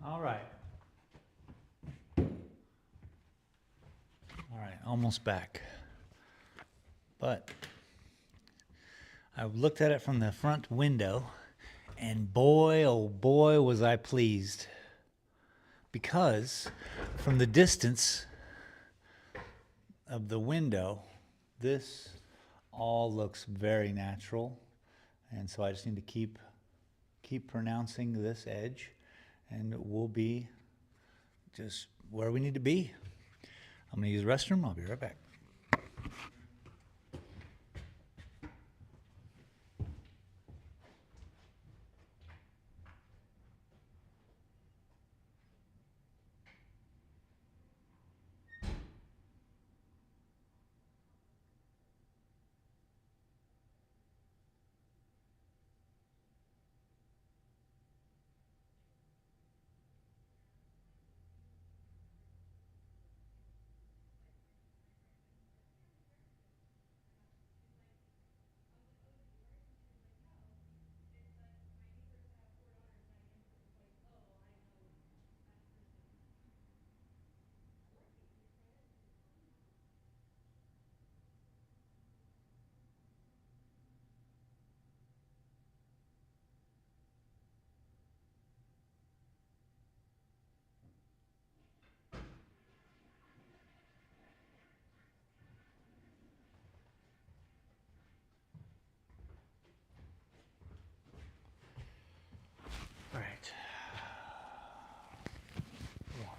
[SPEAKER 1] All right. All right, almost back. But I looked at it from the front window, and boy, oh boy, was I pleased. Because from the distance of the window, this all looks very natural. And so I just need to keep pronouncing this edge, and we'll be just where we need to be. I'm gonna use the restroom. I'll be right back.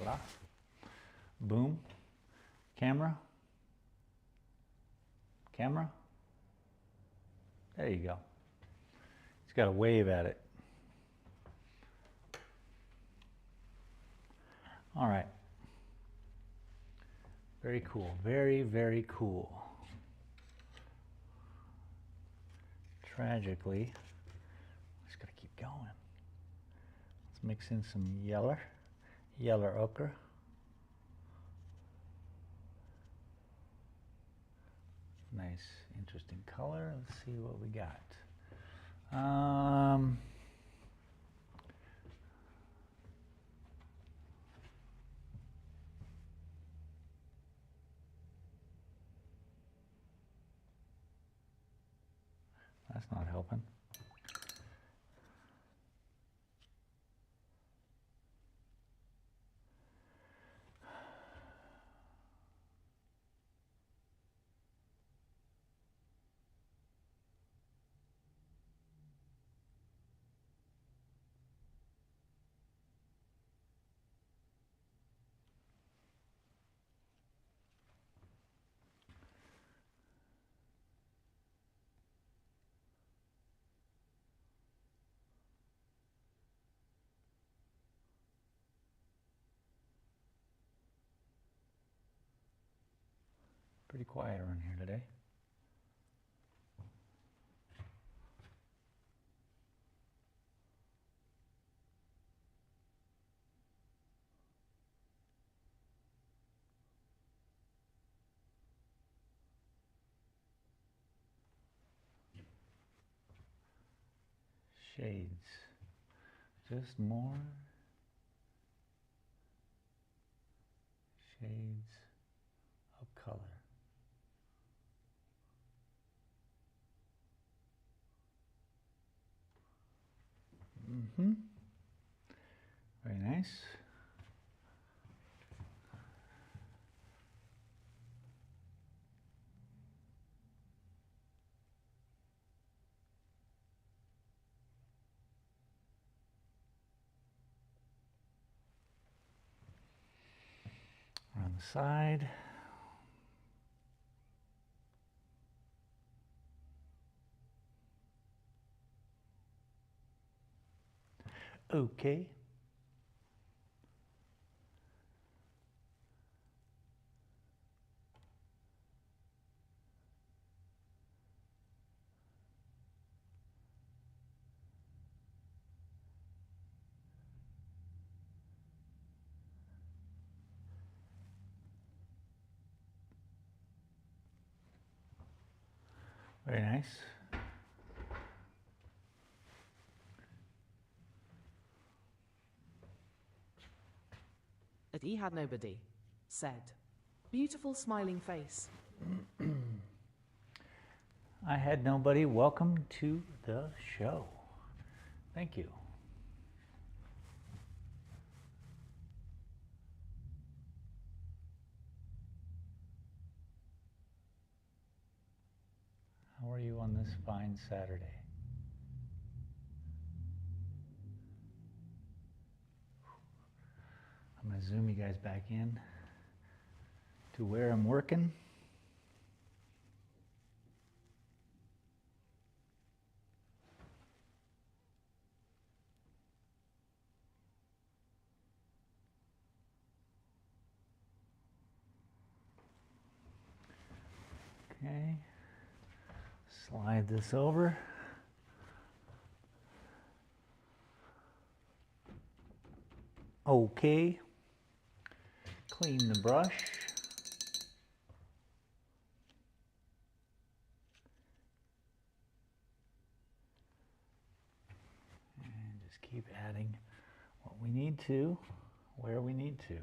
[SPEAKER 1] Voila. Boom. Camera. Camera. There you go. He's got to wave at it. All right. Very cool. Very, very cool. Tragically, just got to keep going. Let's mix in some yellow ochre. Nice, interesting color. Let's see what we got. That's not helping. Pretty quiet around here today. Shades. Just more shades of color. Very nice. Around the side. Okay. Very nice.
[SPEAKER 2] And he had nobody, said. Beautiful smiling face.
[SPEAKER 1] I had nobody. Welcome to the show. Thank you. How are you on this fine Saturday? I'm going to zoom you guys back in to where I'm working. Okay. Slide this over. Okay. Clean the brush. And just keep adding what we need to, where we need to.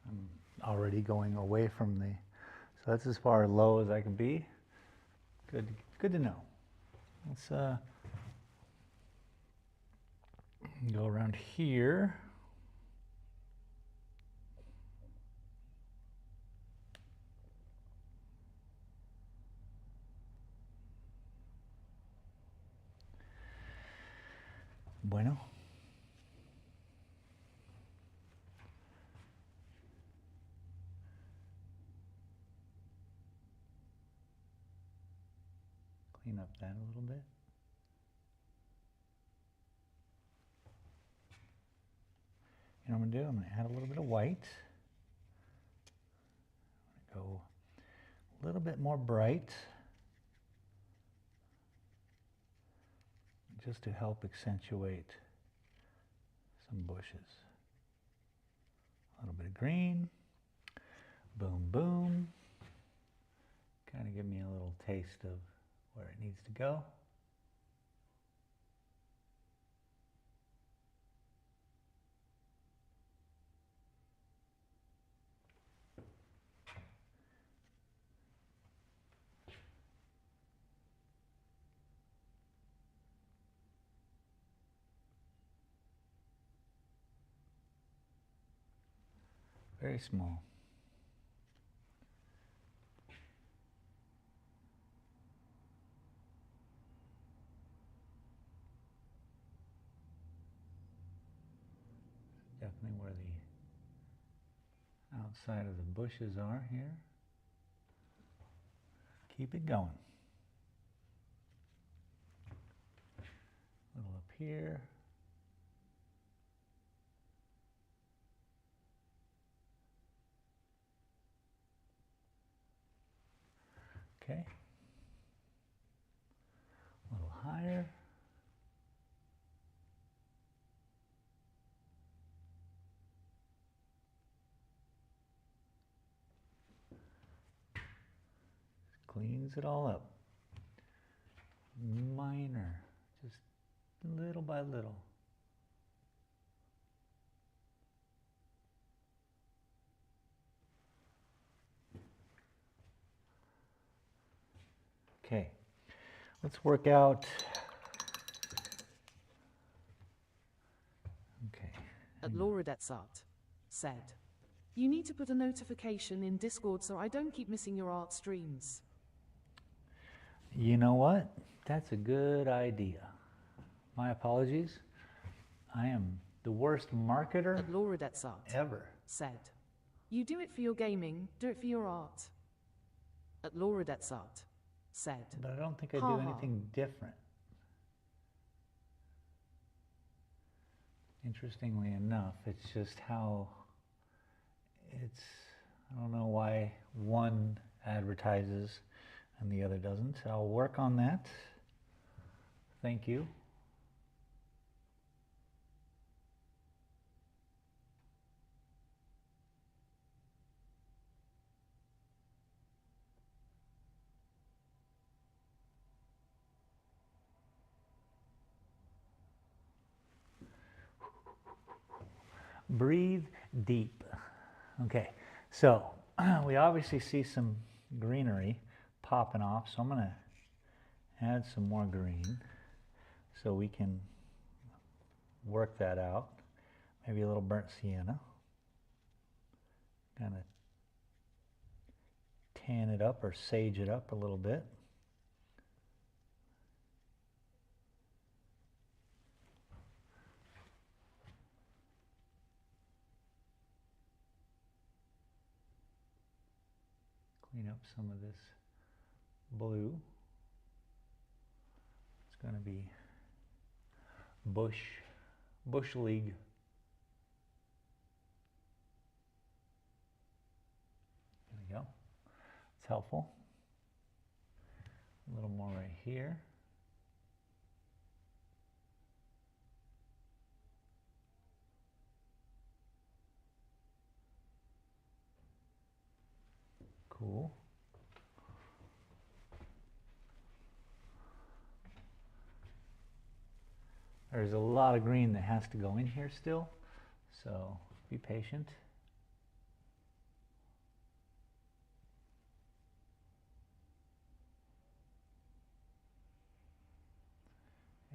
[SPEAKER 1] I'm already going away from the, so that's as far low as I can be. Good to know. Let's go around here. Bueno. Clean up that a little bit. And what I'm going to do, I'm going to add a little bit of white. I'm going to go a little bit more bright, just to help accentuate some bushes. A little bit of green, boom, boom. Kind of give me a little taste of where it needs to go. Very small. Definitely where the outside of the bushes are here. Keep it going. A little up here. Okay. A little higher. Cleans it all up. Minor, just little by little. Okay, let's work out. Okay.
[SPEAKER 2] Laura Art said, "You need to put a notification in Discord so I don't keep missing your art streams."
[SPEAKER 1] You know what? That's a good idea. My apologies. I am the worst marketer
[SPEAKER 2] Laura Art
[SPEAKER 1] ever.
[SPEAKER 2] said, "You do it for your gaming, do it for your art." Laura Art said,
[SPEAKER 1] But I don't think I
[SPEAKER 2] Ha
[SPEAKER 1] do
[SPEAKER 2] ha.
[SPEAKER 1] anything different. Interestingly enough, it's just how it's, I don't know why one advertises and the other doesn't. I'll work on that. Thank you. Breathe deep. Okay, so we obviously see some greenery popping off, so I'm going to add some more green so we can work that out. Maybe a little burnt sienna. Kind of tan it up or sage it up a little bit. Clean up some of this blue. It's going to be bush league. There we go. It's helpful. A little more right here. Cool. There's a lot of green that has to go in here still, so be patient.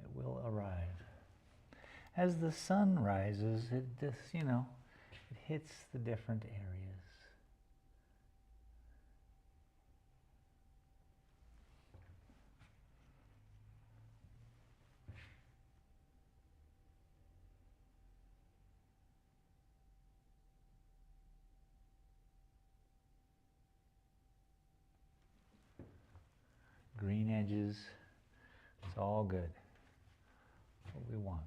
[SPEAKER 1] It will arrive. As the sun rises, it just, it hits the different areas. Green edges. all good. What we want.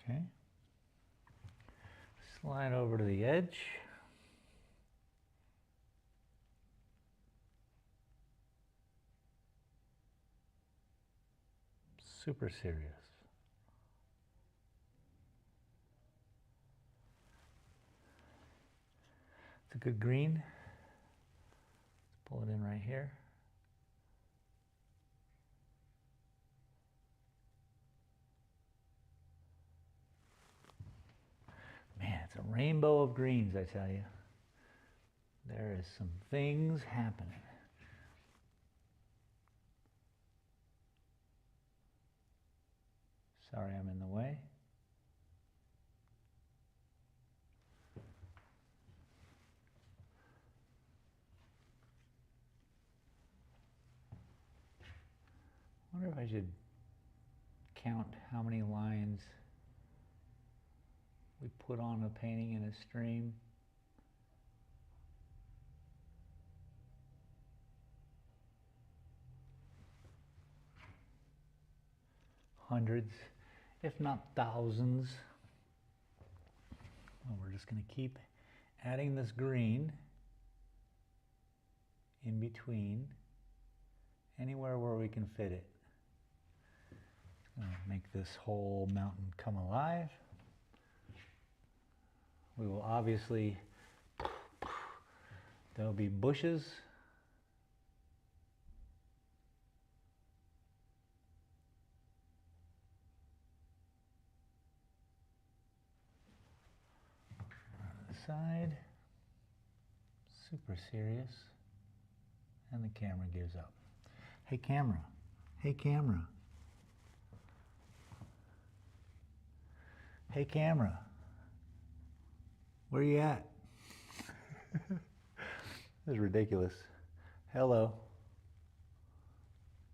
[SPEAKER 1] Okay. Slide over to the edge. Super serious. It's a good green. Let's pull it in right here. Man, it's a rainbow of greens, I tell you. There is some things happening. Sorry I'm in the way. I wonder if I should count how many lines we put on a painting in a stream. Hundreds, if not thousands. Well, we're just going to keep adding this green in between, anywhere where we can fit it. Make this whole mountain come alive. We will obviously, there'll be bushes. On the side, super serious, and the camera gives up. Hey camera, hey camera. Hey camera, where you at? This is ridiculous. Hello.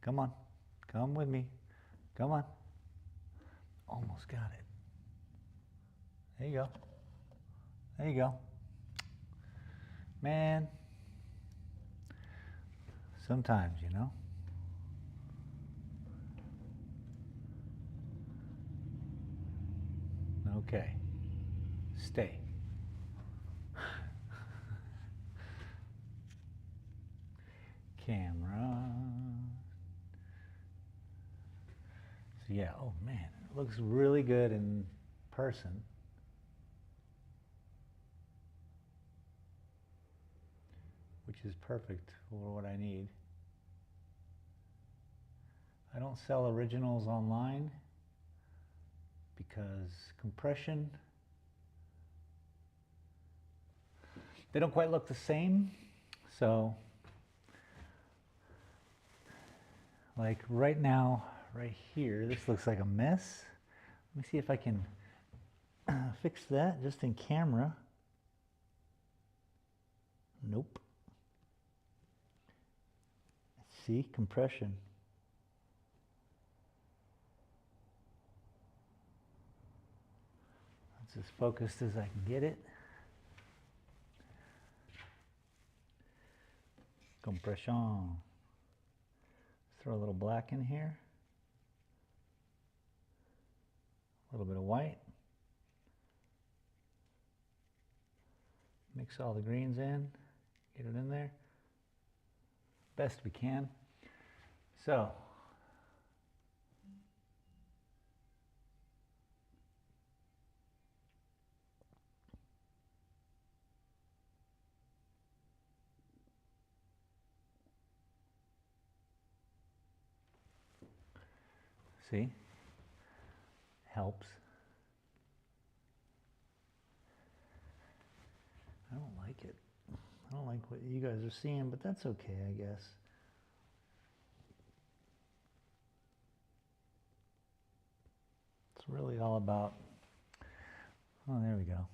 [SPEAKER 1] Come on, come with me. Come on. Almost got it. There you go. There you go. Man, sometimes, you know. Okay, stay. Camera. So yeah, oh man, it looks really good in person. Which is perfect for what I need. I don't sell originals online because compression, they don't quite look the same. So like right now, right here, this looks like a mess. Let me see if I can fix that just in camera. Nope. See, compression. That's as focused as I can get it. Compression. Let's throw a little black in here. A little bit of white. Mix all the greens in. Get it in there. Best we can. So, see, helps. I don't like it. I don't like what you guys are seeing, but that's okay, I guess. It's really all about, oh, there we go.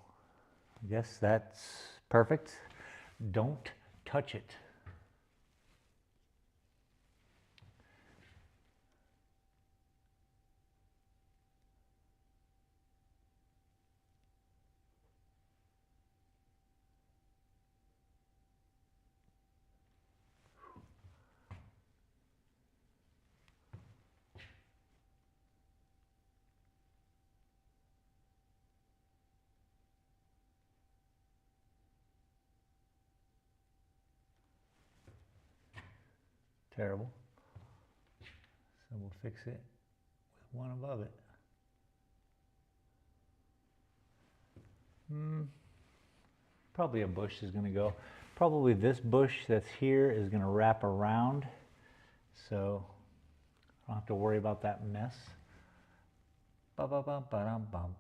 [SPEAKER 1] I guess that's perfect. Don't touch it. terrible. So we'll fix it with one above it. Probably a bush is going to go. Probably this bush that's here is going to wrap around, so I don't have to worry about that mess. Ba-ba-bum-ba-dum-bum.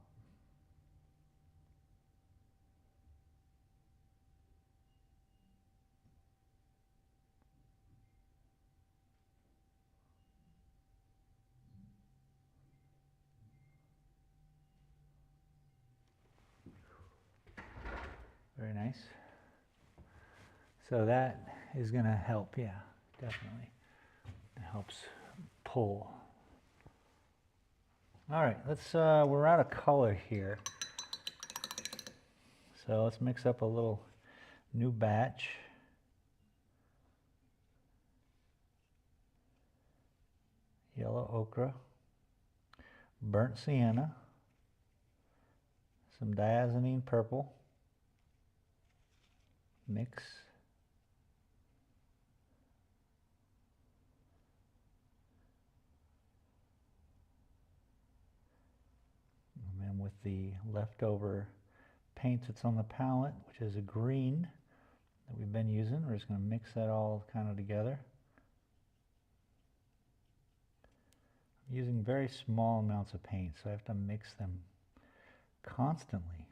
[SPEAKER 1] Very nice. So that is going to help, yeah, definitely. It helps pull. All right, we're out of color here. So let's mix up a little new batch. Yellow ochre, burnt sienna, some diazonine purple, mix. And then with the leftover paint that's on the palette, which is a green that we've been using, we're just going to mix that all kind of together. I'm using very small amounts of paint, so I have to mix them constantly,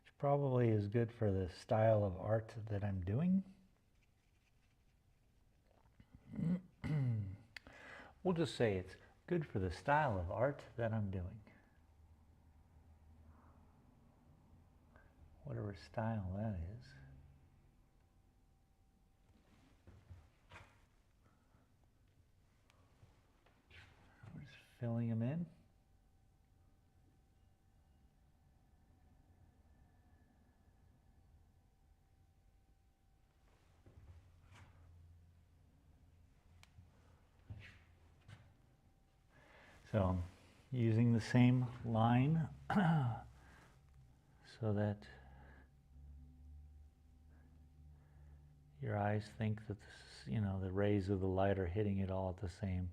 [SPEAKER 1] which probably is good for the style of art that I'm doing. We'll just say it's good for the style of art that I'm doing. Whatever style that is. We're just filling them in. So I'm using the same line so that your eyes think that this, you know, the rays of the light are hitting it all at the same.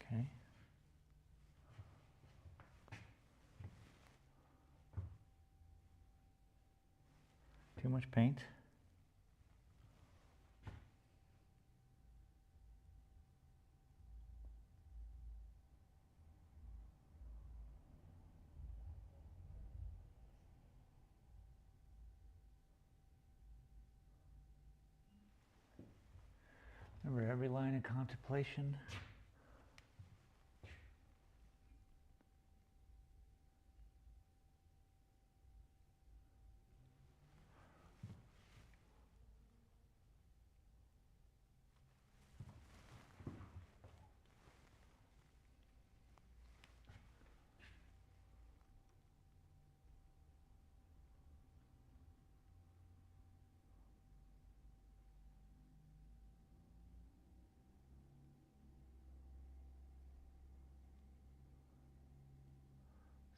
[SPEAKER 1] Okay. Too much paint. Remember, every line of contemplation.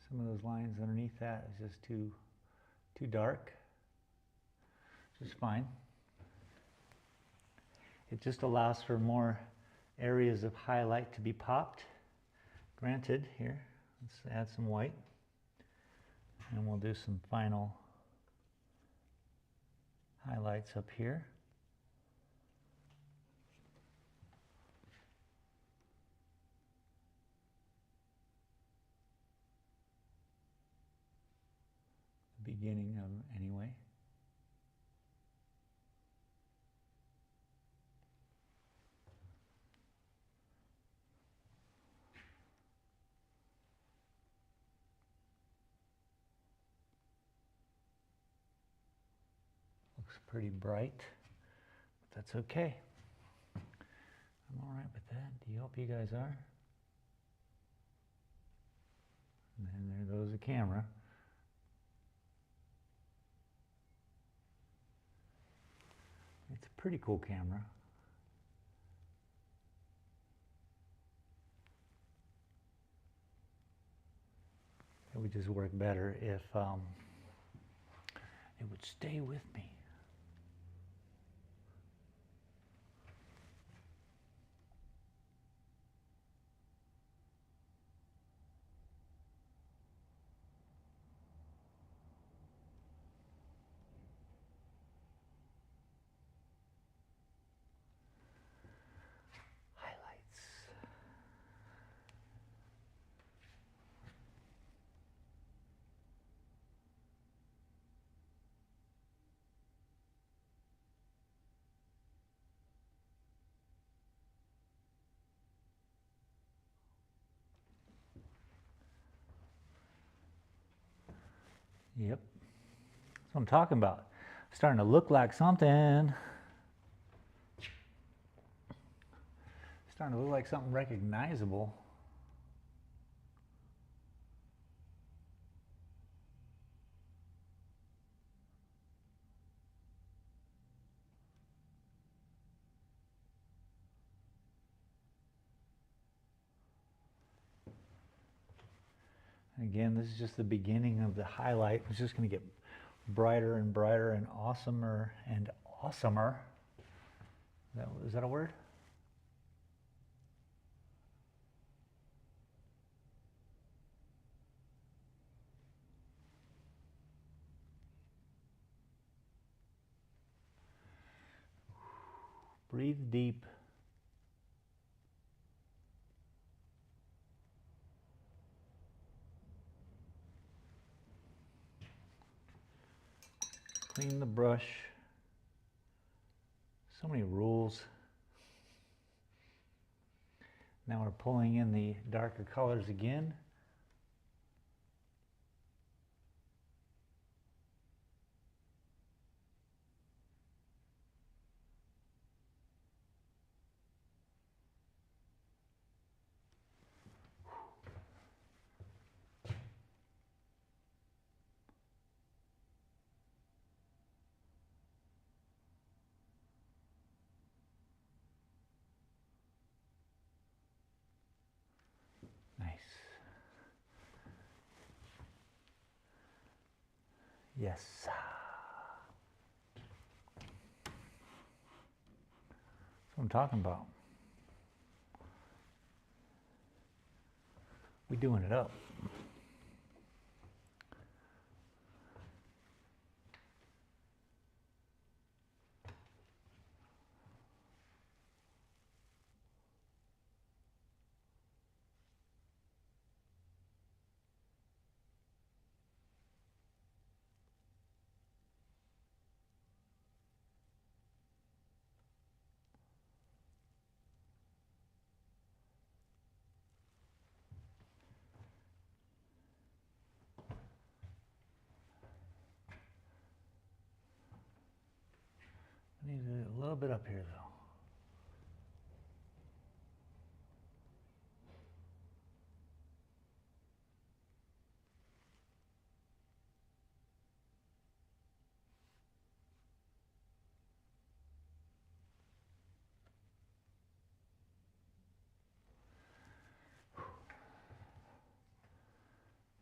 [SPEAKER 1] Some of those lines underneath that is just too dark, which is fine. It just allows for more areas of highlight to be popped. Granted, here, let's add some white, and we'll do some final highlights up here. Beginning of anyway. Looks pretty bright, but that's okay. I'm all right with that. Do you hope you guys are? And then there goes the camera. It's a pretty cool camera. It would just work better if it would stay with me. Yep, that's what I'm talking about. Starting to look like something. Starting to look like something recognizable. Again, this is just the beginning of the highlight. It's just going to get brighter and brighter and awesomer and awesomer. Is that a word? Breathe deep. Clean the brush. So many rules. Now we're pulling in the darker colors again. Nice. Yes. That's what I'm talking about. We're doing it up. I need a little bit up here though.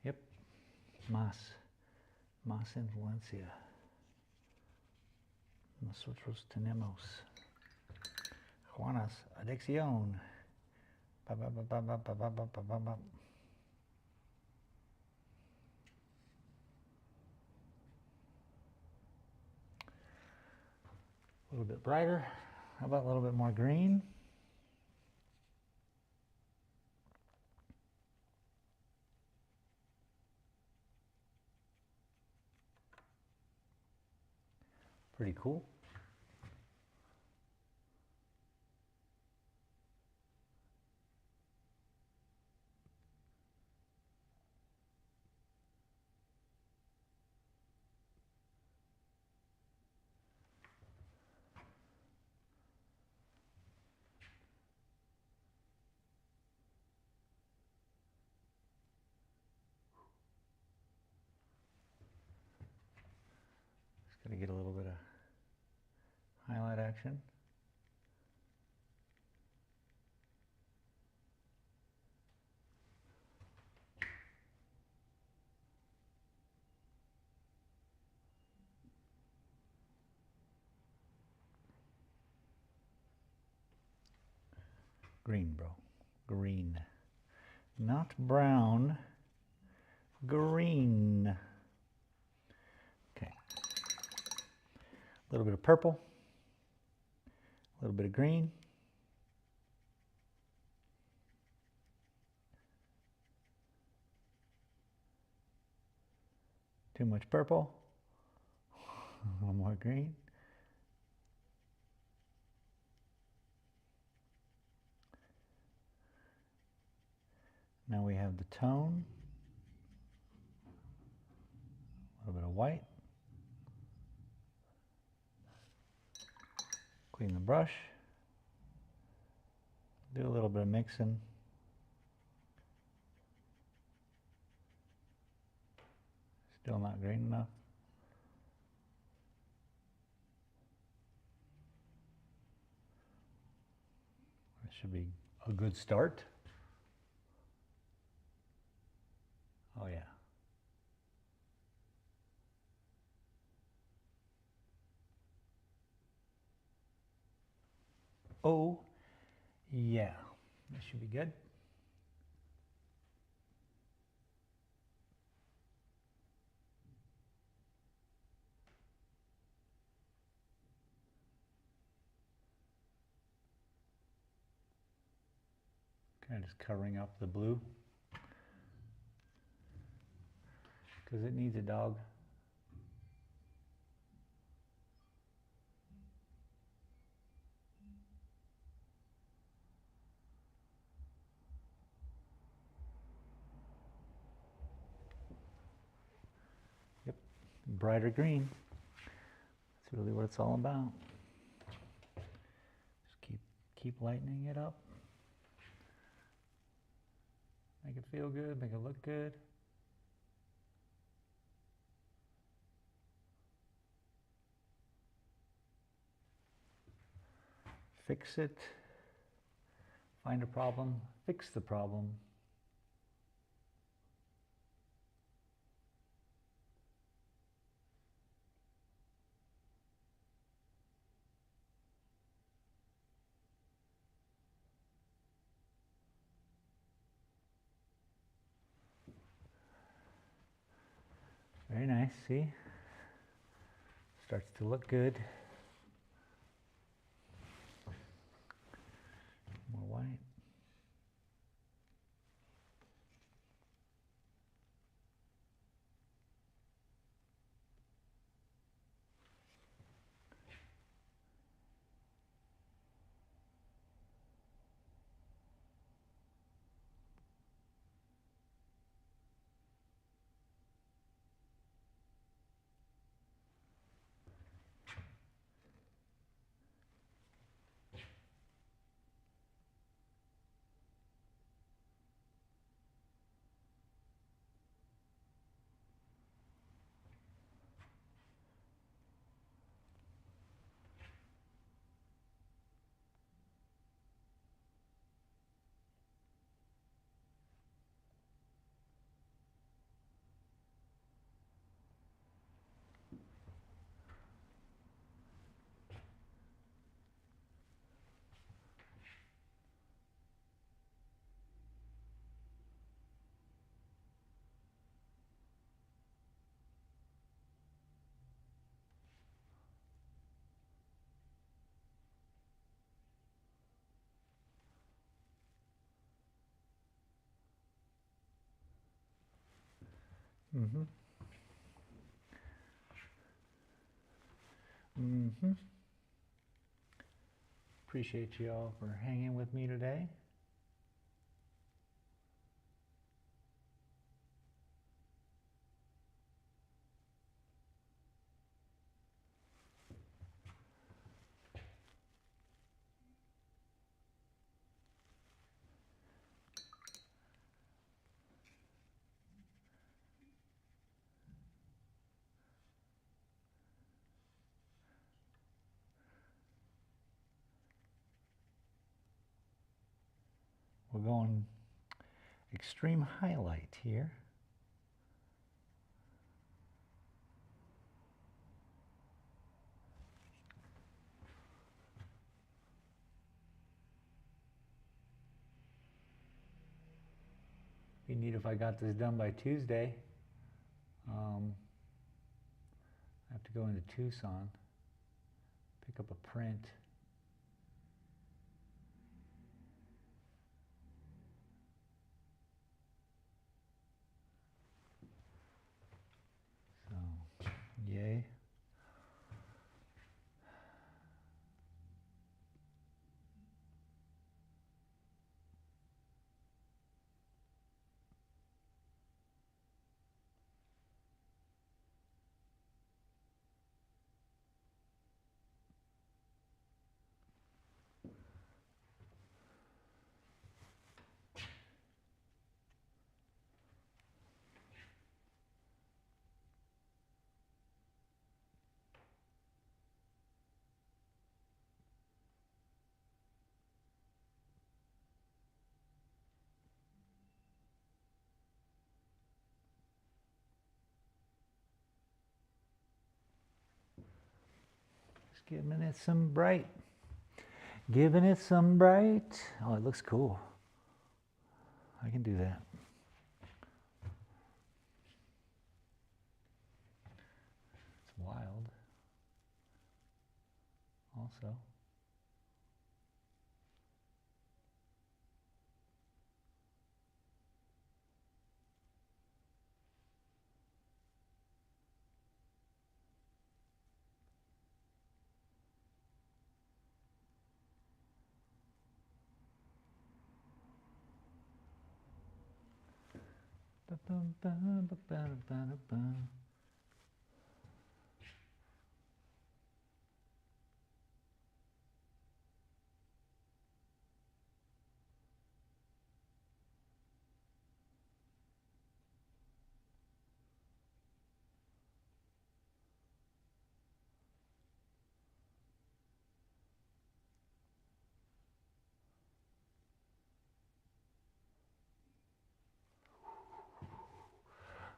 [SPEAKER 1] Yep, más influencia. Nosotros tenemos Juana's adicción. Ba, ba, ba, ba, ba, ba, ba, ba, ba, ba. A little bit brighter. How about a little bit more green? Pretty cool. Just gotta get a little bit of highlight action. Green, bro. Green. Not brown. Green. Okay. A little bit of purple. A little bit of green. Too much purple. A little more green. Now we have the tone. A little bit of white. Clean the brush. Do a little bit of mixing. Still not green enough. That should be a good start. Oh yeah. Oh yeah. That should be good. Kind of just covering up the blue because it needs a dog. Yep, brighter green. That's really what it's all about. Just keep lightening it up. Make it feel good, make it look good. Fix it. Find a problem, fix the problem. Very nice, see? Starts to look good. More white. Mm-hmm. Mm-hmm. Appreciate you all for hanging with me today. We're going extreme highlight here. Be neat if I got this done by Tuesday. I have to go into Tucson, pick up a print. So, yay. Just giving it some bright. Giving it some bright. Oh, it looks cool. I can do that. It's wild. Also.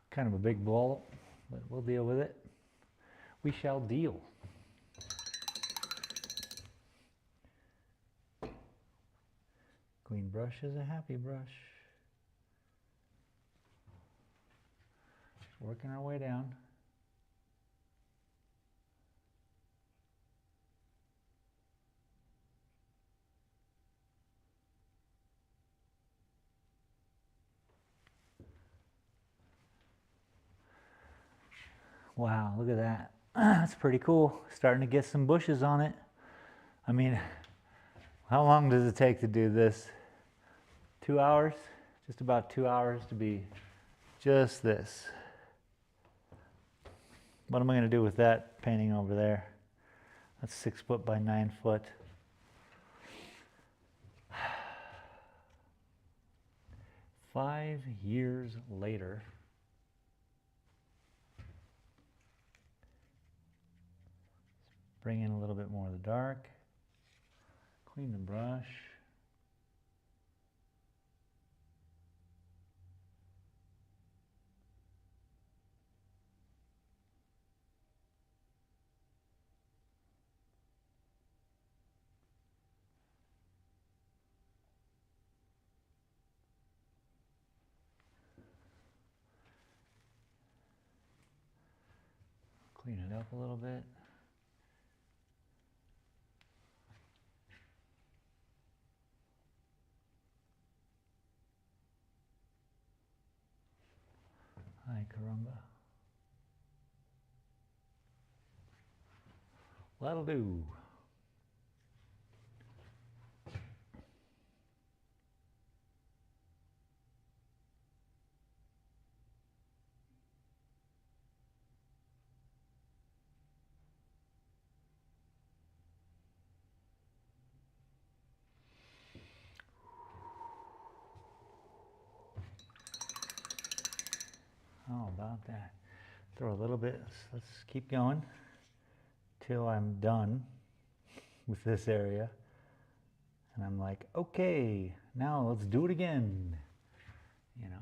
[SPEAKER 1] Kind of a big ball, but we'll deal with it. We shall deal. Clean brush is a happy brush. Just working our way down. Wow, look at that. That's pretty cool. Starting to get some bushes on it. I mean, how long does it take to do this? 2 hours? Just about 2 hours to be just this. What am I going to do with that painting over there? That's 6 foot by 9 foot. Five years later. Bring in a little bit more of the dark. Clean the brush. Clean it up a little bit. Ay, caramba. That'll do. How about that? Throw a little bit, let's keep going till I'm done with this area. And I'm like, okay, now let's do it again, you know.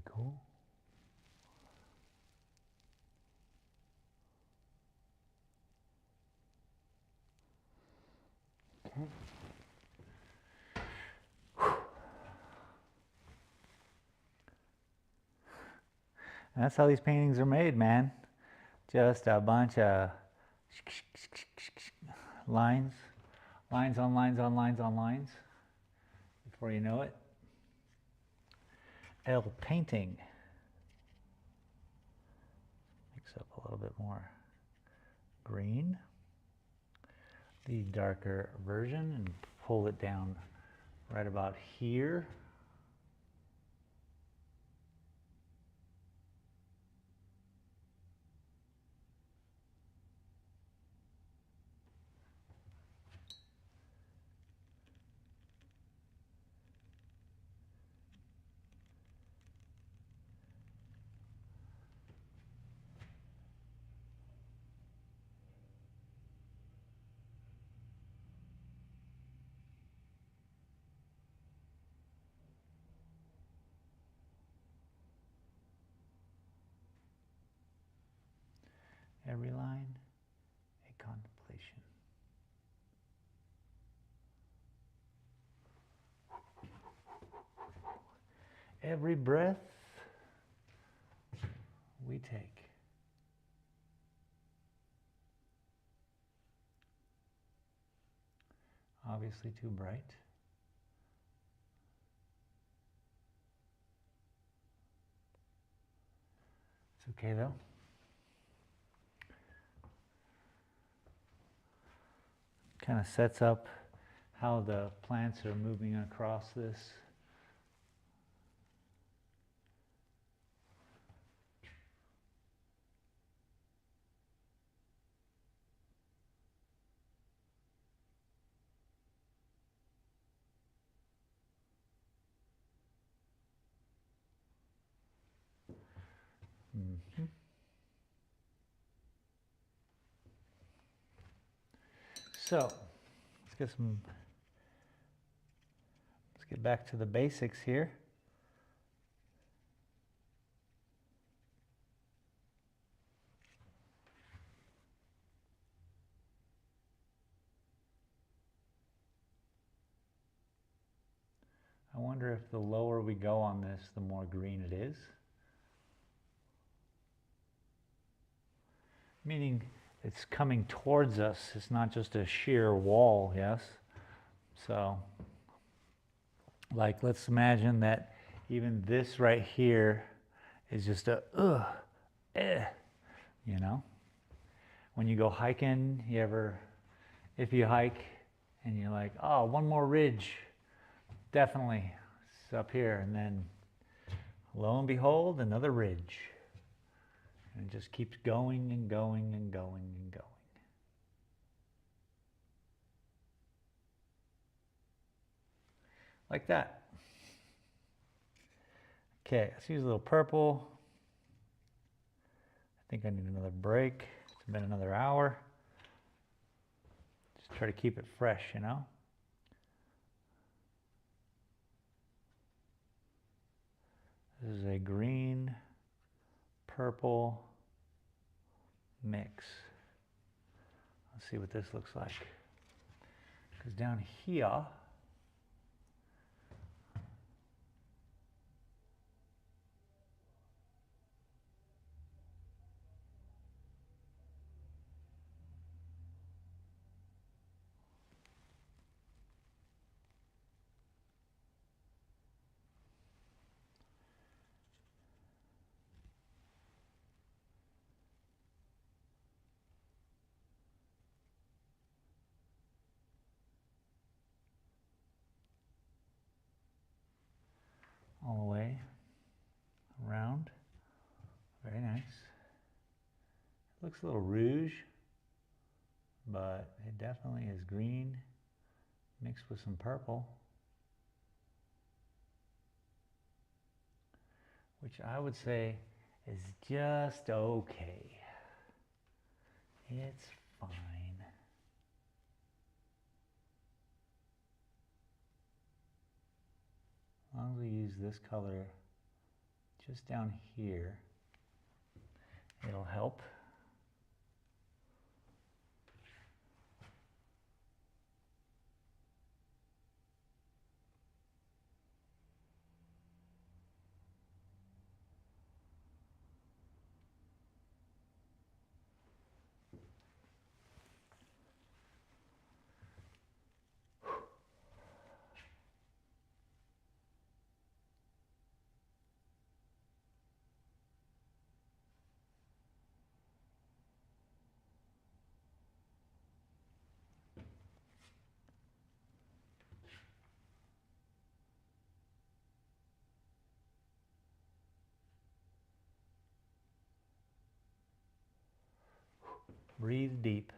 [SPEAKER 1] cool. Okay. And that's how these paintings are made, man. Just a bunch of lines, lines on lines on lines on lines. Before you know it, El painting. Mix up a little bit more green, the darker version, and pull it down right about here. Every line, a contemplation. Every breath we take. Obviously too bright. It's okay though. Kind of sets up how the plants are moving across this. Mm-hmm. So let's get back to the basics here. I wonder if the lower we go on this, the more green it is. Meaning it's coming towards us. It's not just a sheer wall, yes? So, like, let's imagine that even this right here is just a, you know? When you go hiking, if you hike and you're like, oh, one more ridge, definitely, it's up here. And then, lo and behold, another ridge. And it just keeps going and going and going and going. Like that. Okay, let's use a little purple. I think I need another break. It's been another hour. Just try to keep it fresh, you know? This is a green, purple mix. Let's see what this looks like. Because down here, all the way around. Very nice. It looks a little rouge, but it definitely is green mixed with some purple, which I would say is just okay. It's fine. As long as we use this color just down here. It'll help. Breathe deep.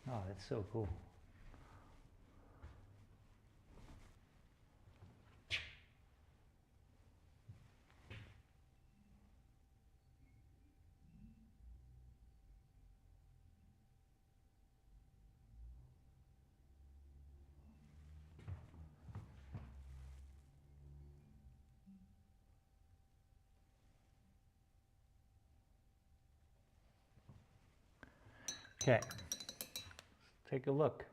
[SPEAKER 1] Oh, that's so cool. Okay, take a look.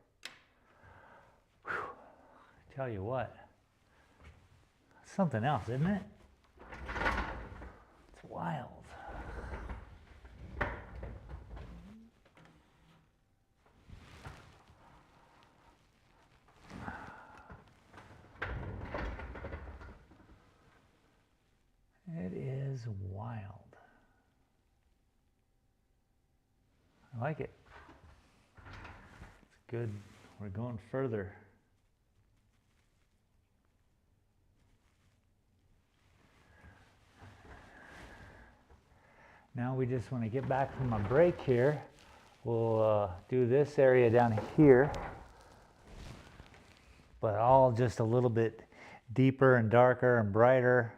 [SPEAKER 1] Whew. Tell you what, something else, isn't it? It's wild. It is wild. I like it. It's good. We're going further. Now we just want to get back from a break here. We'll do this area down here, but all just a little bit deeper and darker and brighter,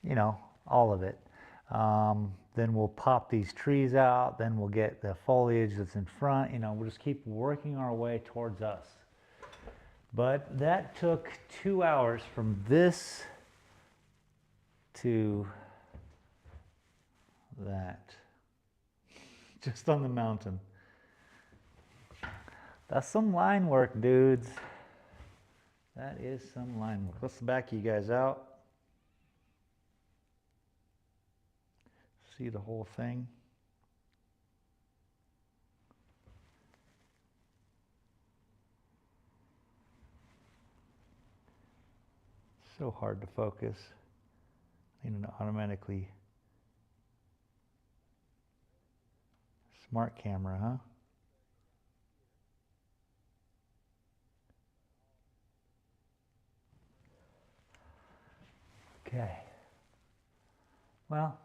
[SPEAKER 1] you know, all of it. Then we'll pop these trees out, then we'll get the foliage that's in front, you know, we'll just keep working our way towards us. But that took 2 hours from this to that, just on the mountain. That's some line work, dudes. That is some line work. Let's back you guys out. See the whole thing. So hard to focus. I need an automatically smart camera, huh? Okay. Well,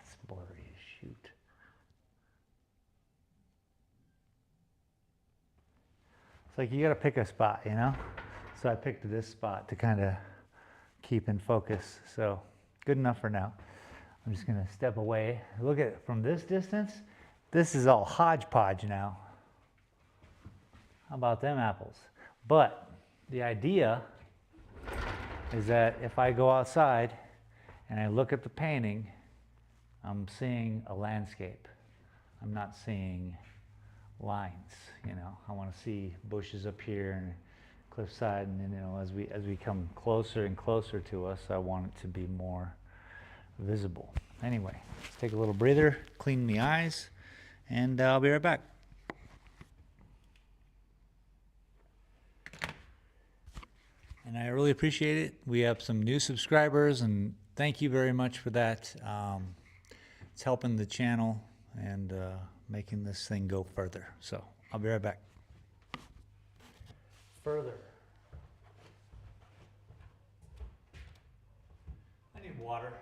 [SPEAKER 1] it's blurry as shoot. It's like you got to pick a spot, you know? So I picked this spot to kind of keep in focus. So good enough for now. I'm just going to step away. Look at it from this distance. This is all hodgepodge now. How about them apples? But the idea is that if I go outside and I look at the painting, I'm seeing a landscape. I'm not seeing lines, you know. I want to see bushes up here and cliffside, and you know, as we come closer and closer to us, I want it to be more visible. Anyway, let's take a little breather, clean the eyes, and I'll be right back. And I really appreciate it. We have some new subscribers, and thank you very much for that. It's helping the channel and making this thing go further. So I'll be right back. Further. I need water.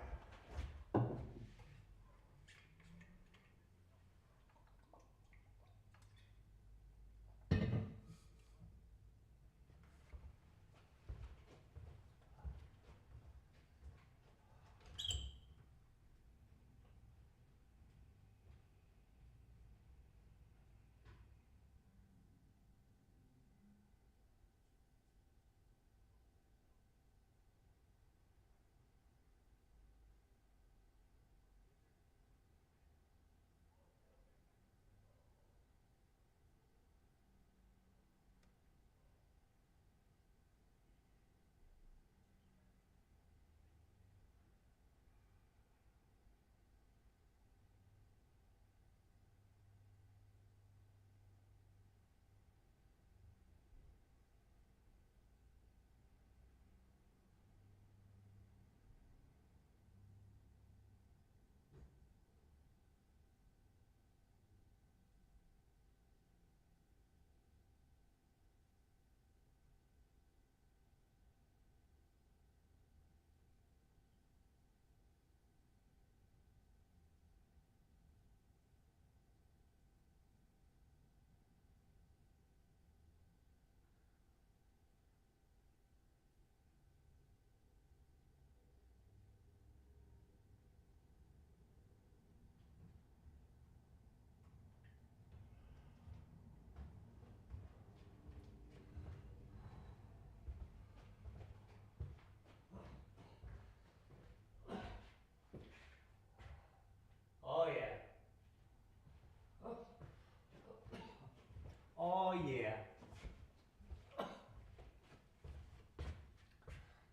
[SPEAKER 1] Oh yeah.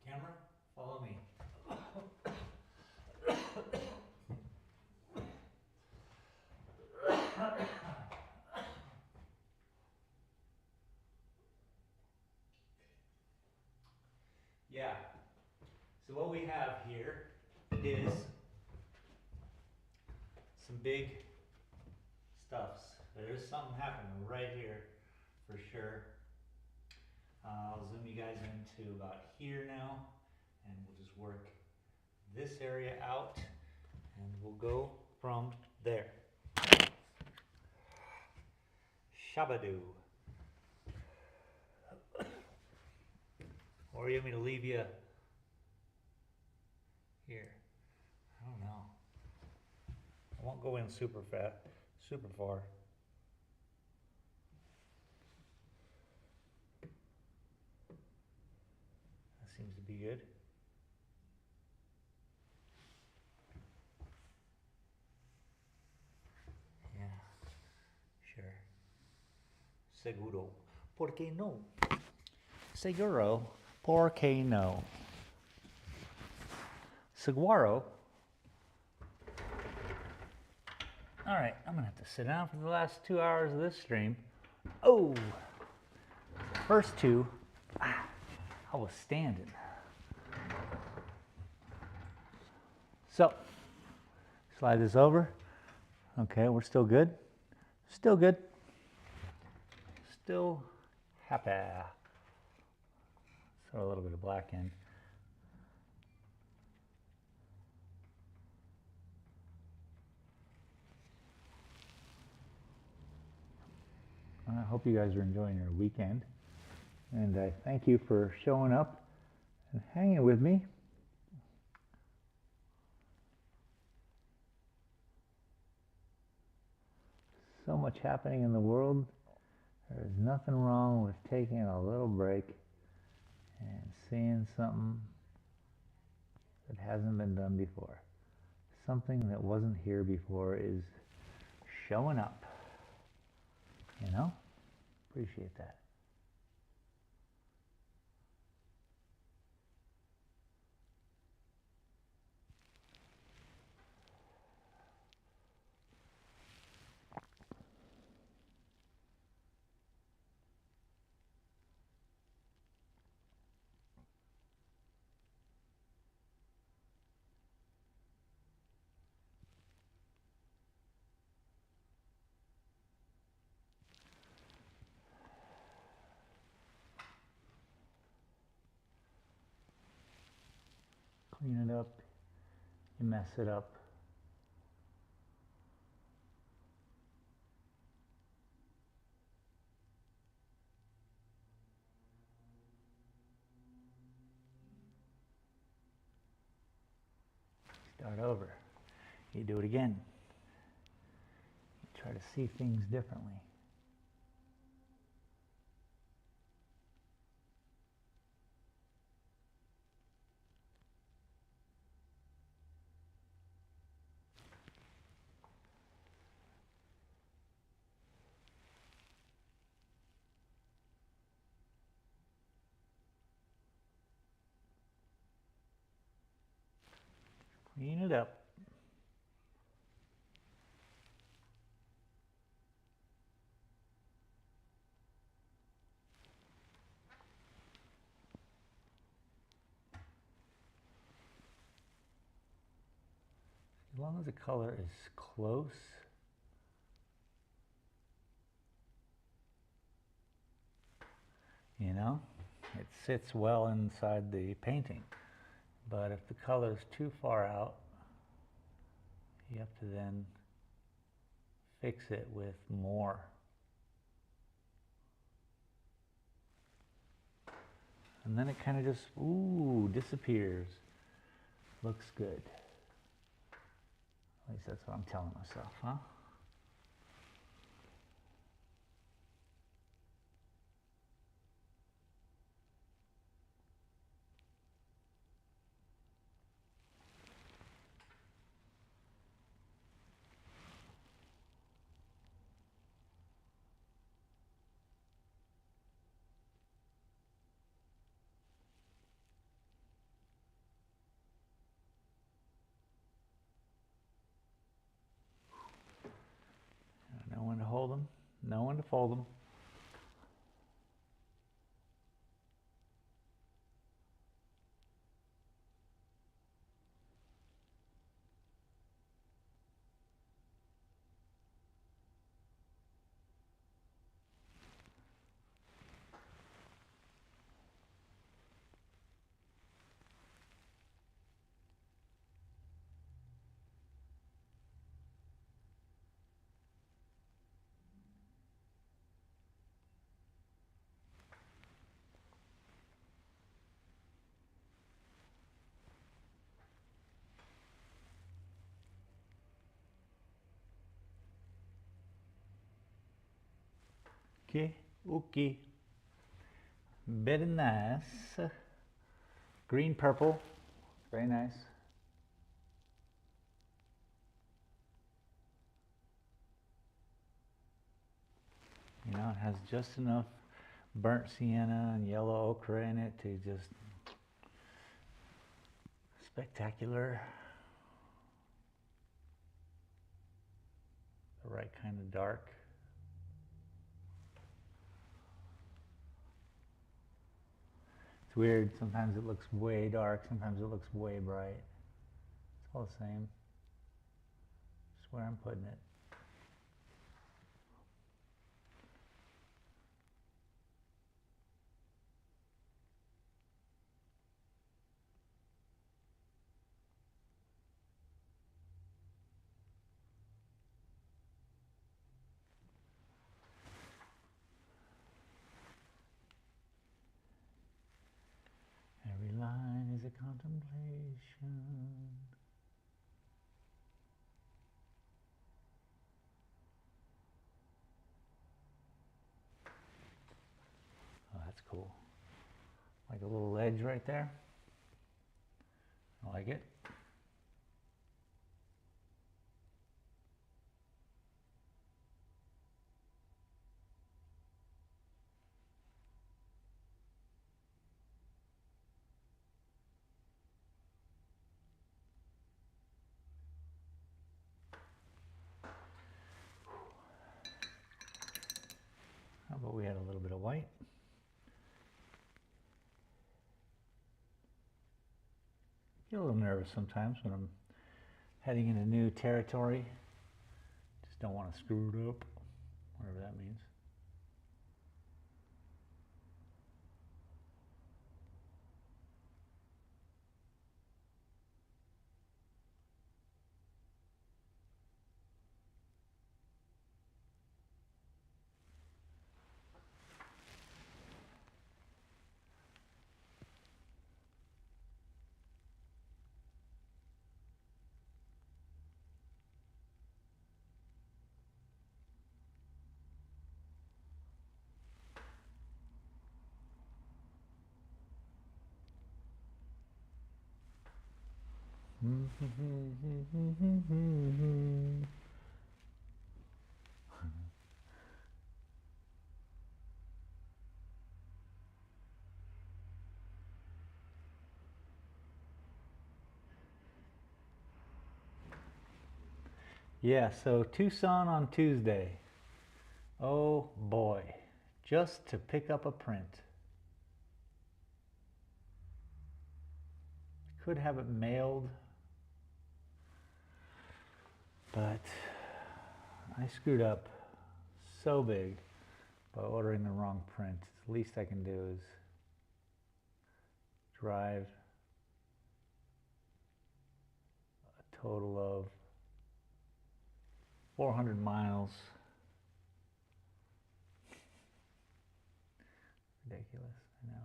[SPEAKER 1] Camera, follow me. Yeah. So what we have here is some big stuffs. There's something happening right here for sure. I'll zoom you guys into about here now, and we'll just work this area out, and we'll go from there. Shabadoo. Or you want me to leave you here? I don't know. I won't go in super far. That seems to be good. Yeah, sure. Seguro. ¿Por qué no? Seguro. ¿Por qué no? Saguaro. All right, I'm gonna have to sit down for the last 2 hours of this stream. Oh, first two, I was standing. So, slide this over. Okay, we're still good. Still good. Still happy. Throw a little bit of black in. I hope you guys are enjoying your weekend. And I thank you for showing up and hanging with me. So much happening in the world. There is nothing wrong with taking a little break and seeing something that hasn't been done before. Something that wasn't here before is showing up. You know? Appreciate that. Clean it up, you mess it up. Start over. You do it again. You try to see things differently. Clean it up. As long as the color is close, you know, it sits well inside the painting. But if the color is too far out, you have to then fix it with more. And then it kind of just, ooh, disappears. Looks good. At least that's what I'm telling myself, huh? know when to fold them. Okay, okay. Very nice. Green, purple, very nice. You know, it has just enough burnt sienna and yellow ochre in it to just spectacular. The right kind of dark. It's weird, sometimes it looks way dark, sometimes it looks way bright. It's all the same. Just where I'm putting it. Every line is a contemplation. Oh, that's cool. Like a little ledge right there. I like it. How about we add a little bit of white? I get a little nervous sometimes when I'm heading into new territory. Just don't want to screw it up, whatever that means. Yeah, so Tucson on Tuesday. Oh boy, just to pick up a print. Could have it mailed, but I screwed up so big by ordering the wrong print. The least I can do is drive a total of 400 miles. Ridiculous, I know.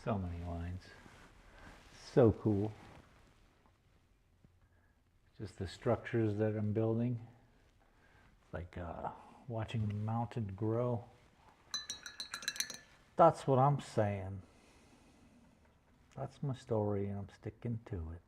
[SPEAKER 1] So many lines. So cool. Just the structures that I'm building. It's like watching a mountain grow. That's what I'm saying. That's my story and I'm sticking to it.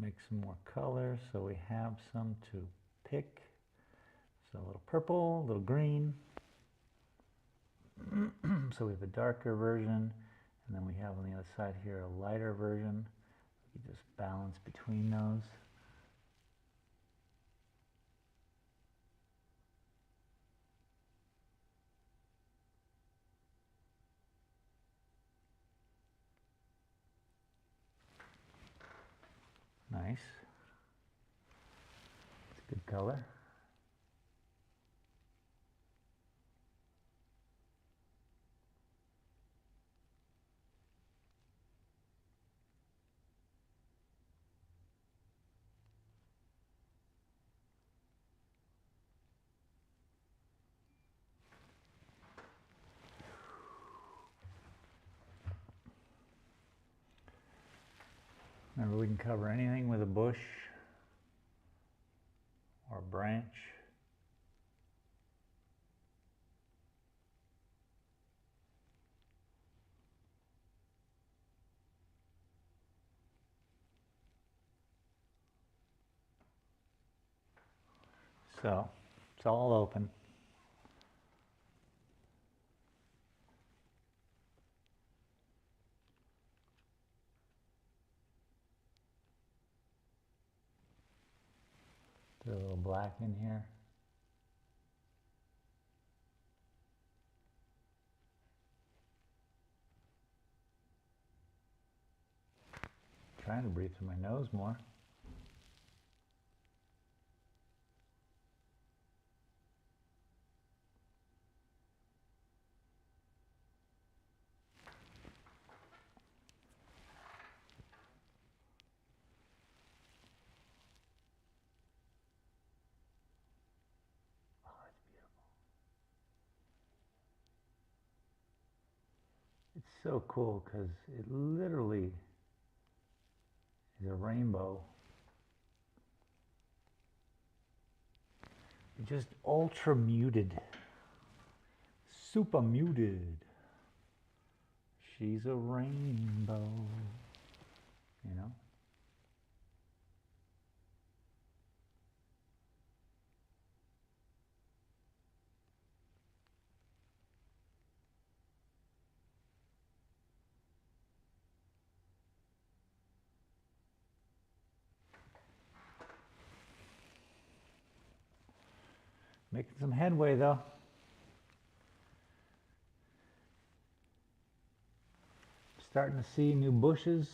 [SPEAKER 1] Make some more colors so we have some to pick. So a little purple, a little green. So we have a darker version, and then we have on the other side here a lighter version. You just balance between those. Nice. It's a good color. Remember, we can cover anything with a bush or a branch. So it's all open. Put a little black in here. Trying to breathe through my nose more. Oh, it's beautiful. It's so cool because it literally is a rainbow. Just ultra muted, super muted. She's a rainbow, you know? Making some headway though. Starting to see new bushes,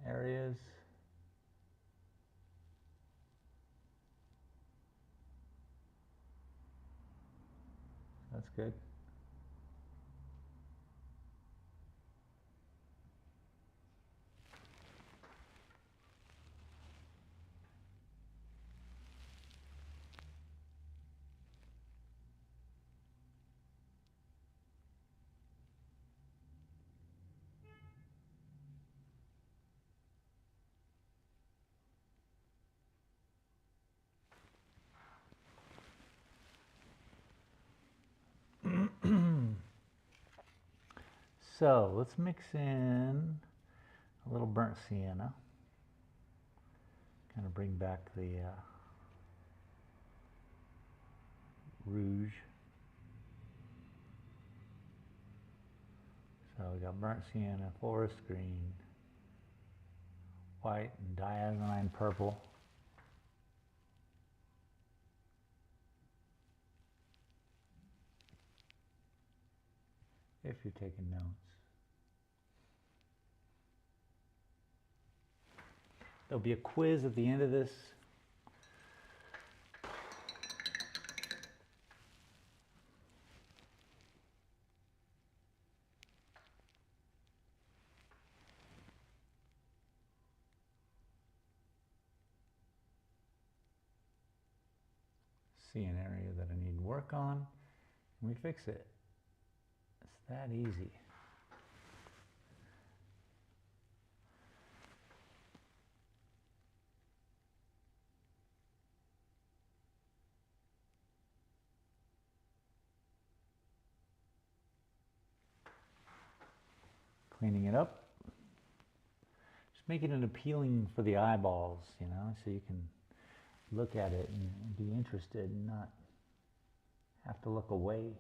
[SPEAKER 1] areas. That's good. So let's mix in a little burnt sienna. Kind of bring back the rouge. So we got burnt sienna, forest green, white, and diazine purple. If you're taking notes. There'll be a quiz at the end of this. see an area that I need work on, and we fix it. It's that easy. Cleaning it up. Just making it appealing for the eyeballs, you know, so you can look at it and be interested and not have to look away.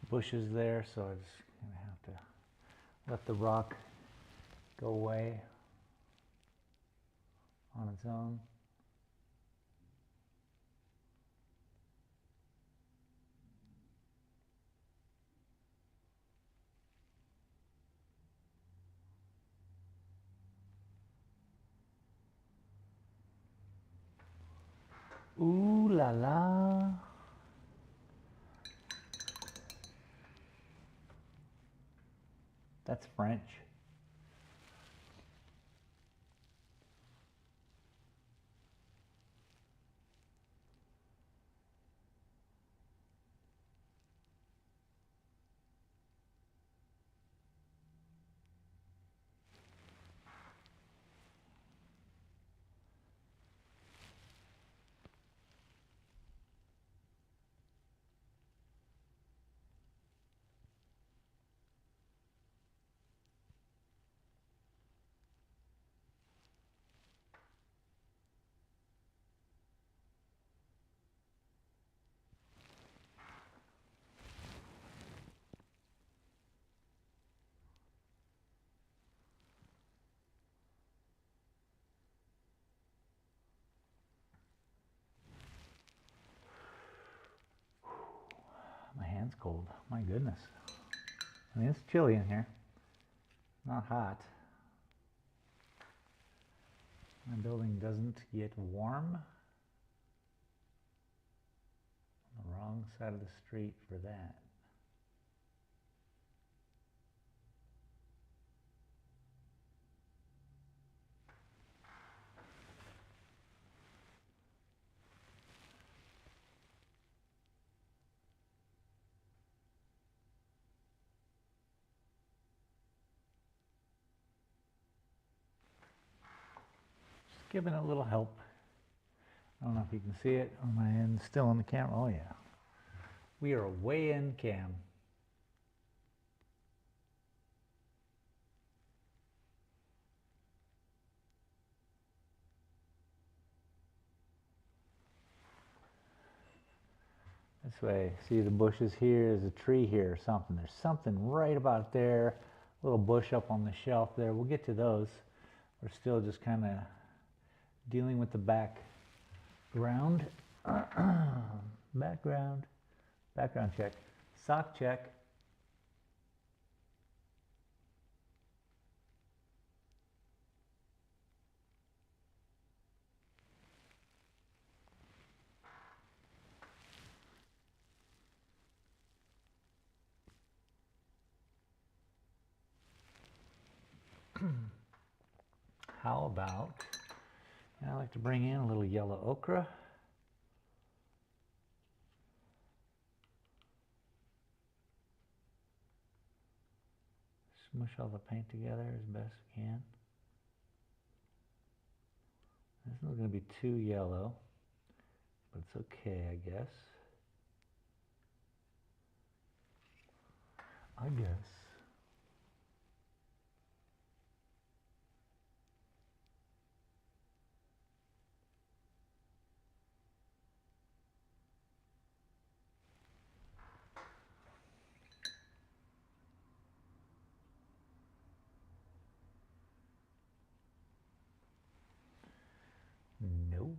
[SPEAKER 1] Bushes there, so I just gonna have to let the rock go away on its own. Ooh la la. That's French. My hand's cold. My goodness. I mean, it's chilly in here. Not hot. My building doesn't get warm. On the wrong side of the street for that. Giving it a little help. I don't know if you can see it on my end, still on the camera. Oh yeah. We are way in cam. This way, see the bushes here, there's a tree here or something. There's something right about there. A little bush up on the shelf there. We'll get to those. We're still just kind of dealing with the background. Background check. Sock check. How about, I like to bring in a little yellow ochre. Smush all the paint together as best we can. This is going to be too yellow, but it's okay, I guess. No.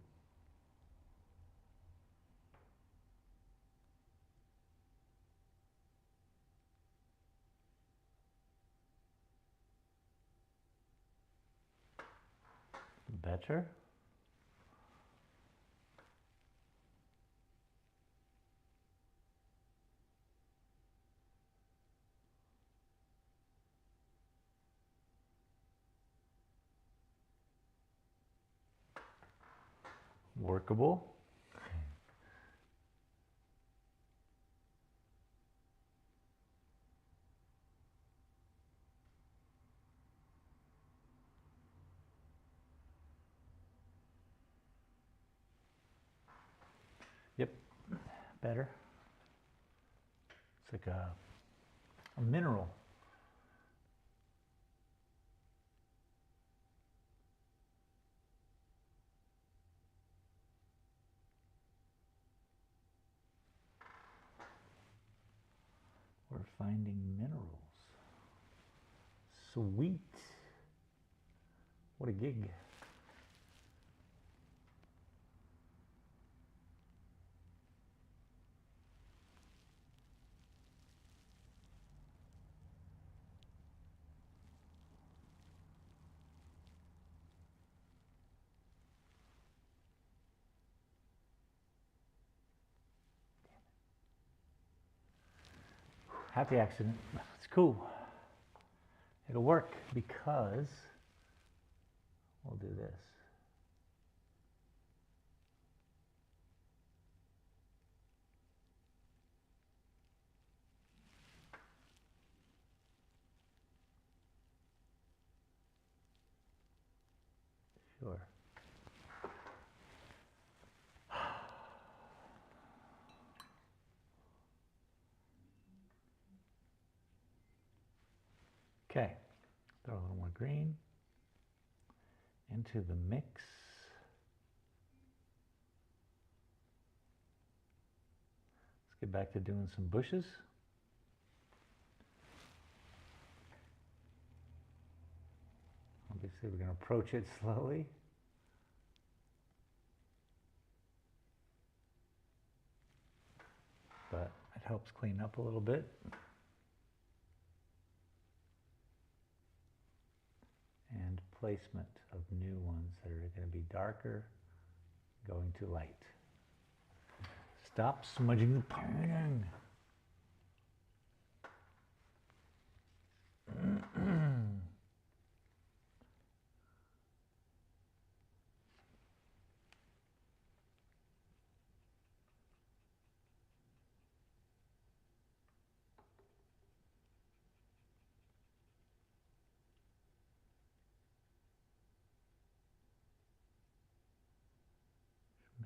[SPEAKER 1] Better. Workable. Yep, better. It's like a mineral. We're finding minerals. Sweet. What a gig. Happy accident. It's cool. It'll work because we'll do this. Sure. Okay, throw a little more green into the mix. Let's get back to doing some bushes. Obviously, we're going to approach it slowly. But it helps clean up a little bit. And placement of new ones that are going to be darker, going to light. Stop smudging the painting.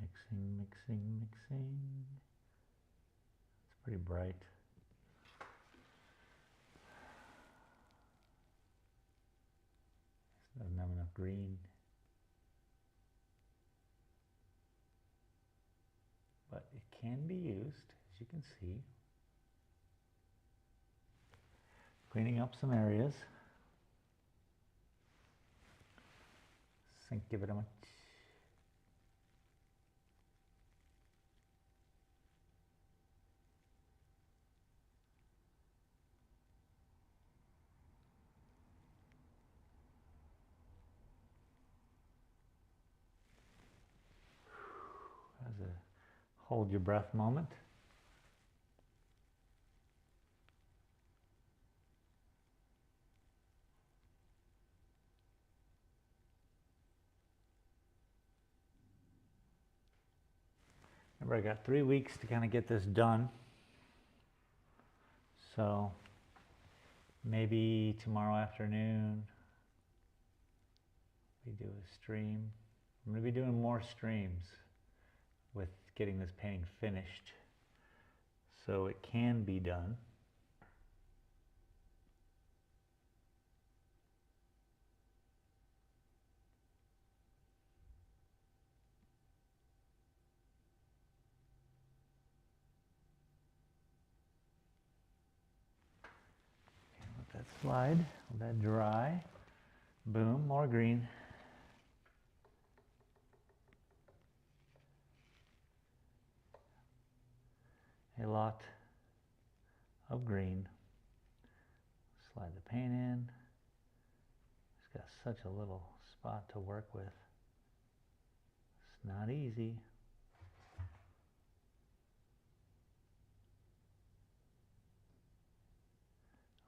[SPEAKER 1] Mixing, mixing, mixing. It's pretty bright. Doesn't have enough green. But it can be used, as you can see. Cleaning up some areas. Thank you very much. As a hold your breath moment. Remember, I got 3 weeks to kind of get this done. So maybe tomorrow afternoon we do a stream. I'm going to be doing more streams with getting this painting finished, so it can be done. Let that slide, let that dry. Boom, more green. A lot of green. Slide the paint in. It's got such a little spot to work with. Not easy.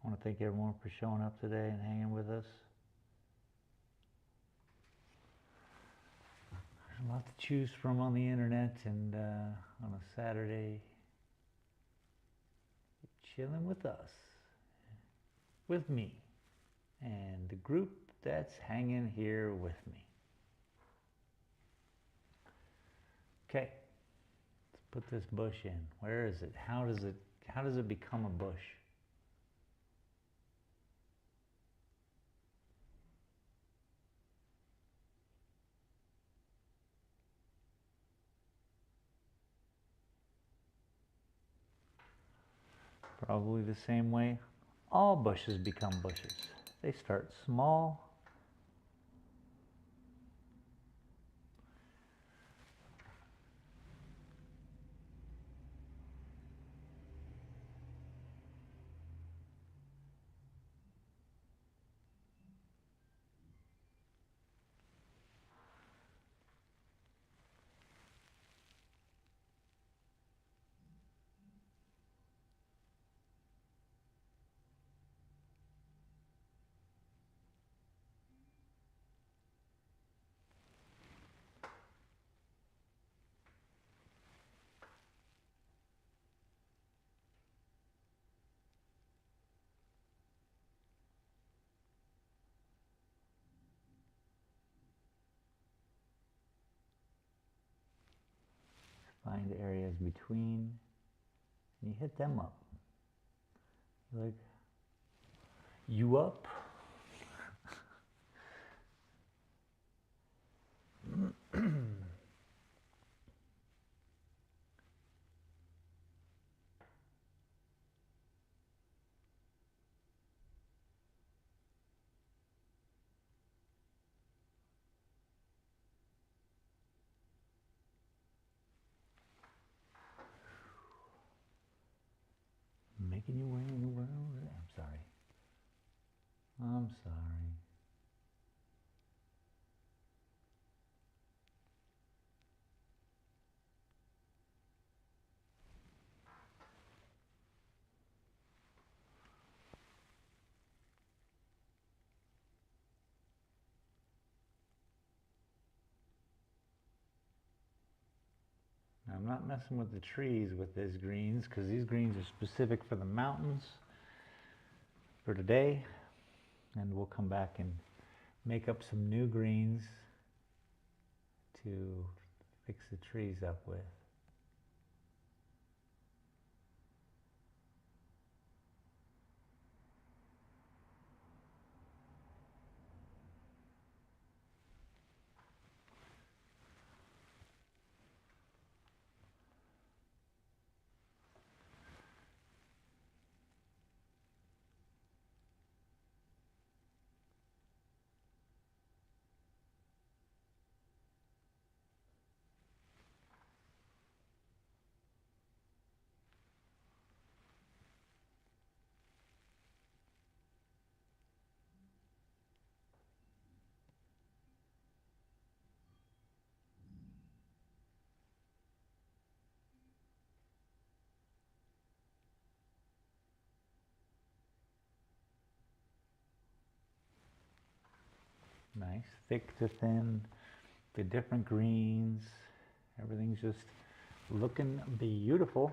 [SPEAKER 1] I want to thank everyone for showing up today and hanging with us. There's a lot to choose from on the internet, and on a Saturday, chilling with us, with me, and the group that's hanging here with me. Okay, let's put this bush in. Where is it? How does it become a bush? Probably the same way all bushes become bushes. They start small. Find areas between, and you hit them up. You're like, you up? Making your way in the world. I'm sorry. I'm sorry. Now, I'm not messing with the trees with these greens because these greens are specific for the mountains for today. And we'll come back and make up some new greens to fix the trees up with. Nice, thick to thin, the different greens. Everything's just looking beautiful.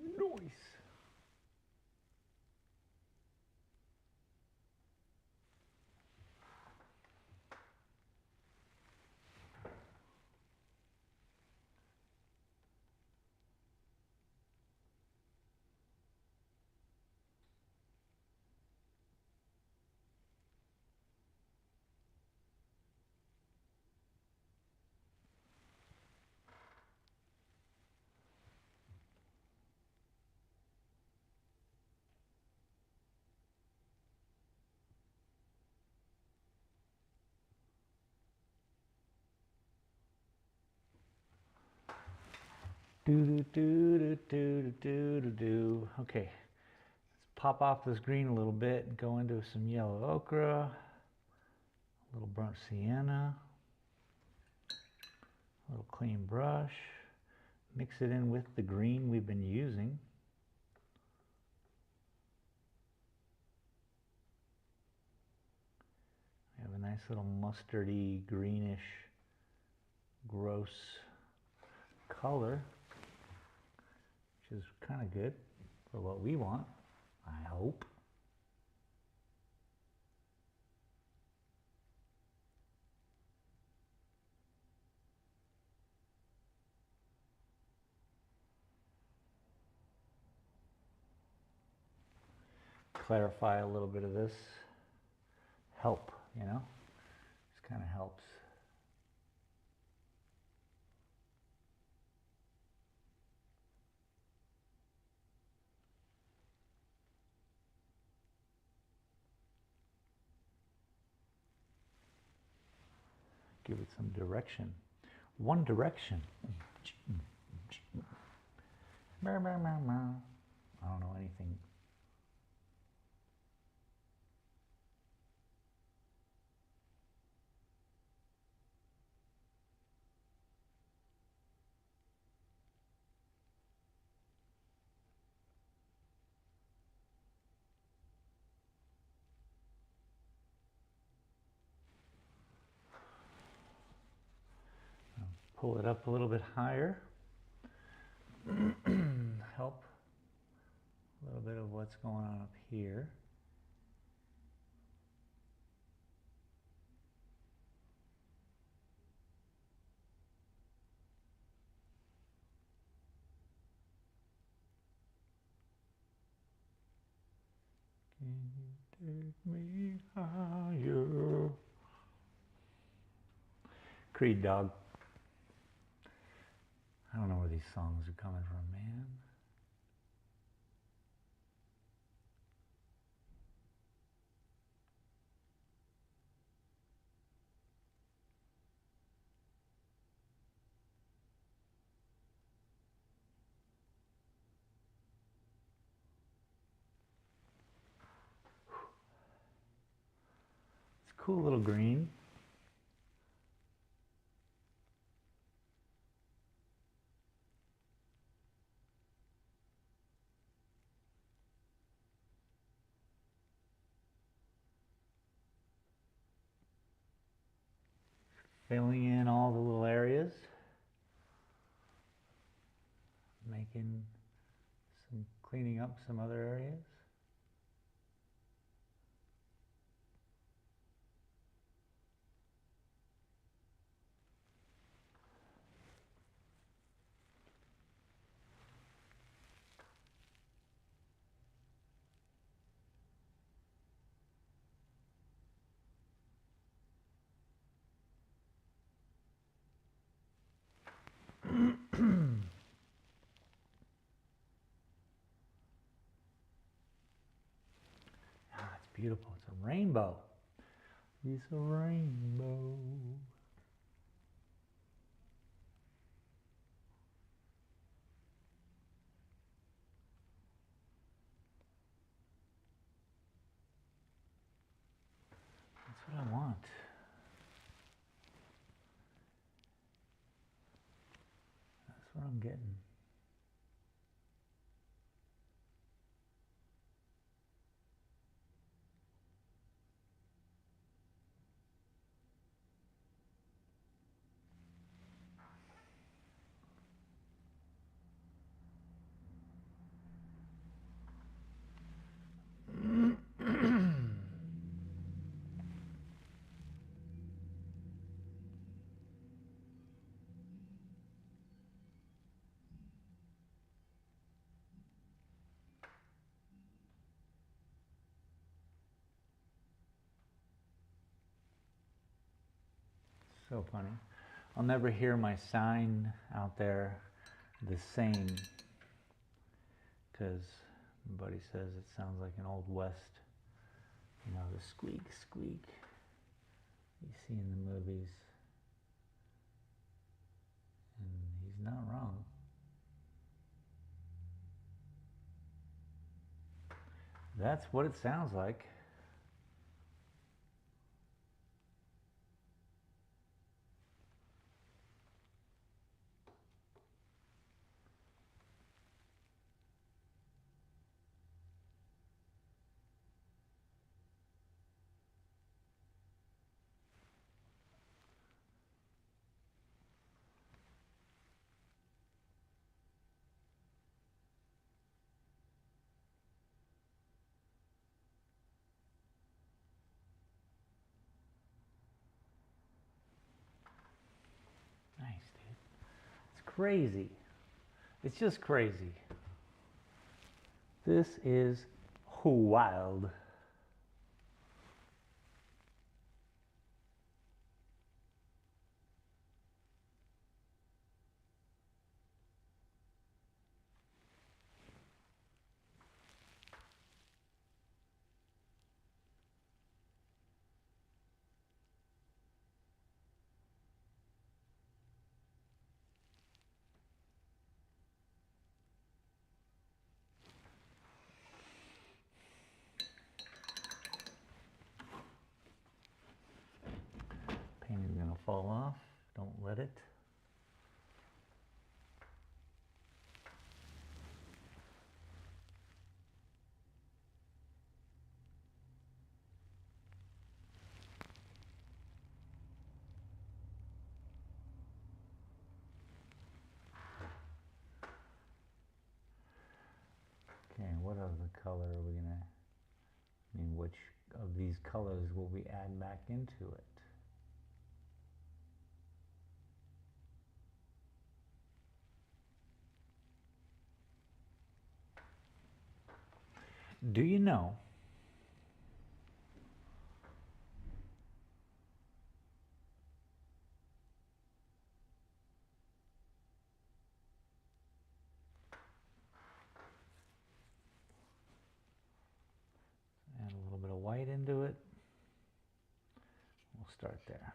[SPEAKER 1] Nice. Do do do do do do do do. Okay, let's pop off this green a little bit and go into some yellow ochre, a little burnt sienna, a little clean brush. Mix it in with the green we've been using. We have a nice little mustardy, greenish, gross color, which is kind of good for what we want, I hope. Clarify a little bit of this. Help, you know? This kind of helps. Give it some direction. One direction. I don't know anything. Pull it up a little bit higher. Help a little bit of what's going on up here. Can you take me higher? Creed, dog. I don't know where these songs are coming from, man. It's a cool little green. Filling in all the little areas. Cleaning up some other areas. It's beautiful. It's a rainbow. It's a rainbow. That's what I want. That's what I'm getting. So funny. I'll never hear my sign out there the same because everybody says it sounds like an Old West, you know, the squeak, squeak you see in the movies. And he's not wrong. That's what it sounds like. Nice, dude. It's crazy. It's just crazy. This is wild. Painting's gonna fall off. Don't let it. Okay, what other color are we gonna, which of these colors will we add back into it? Do you know add a little bit of white into it? We'll start there.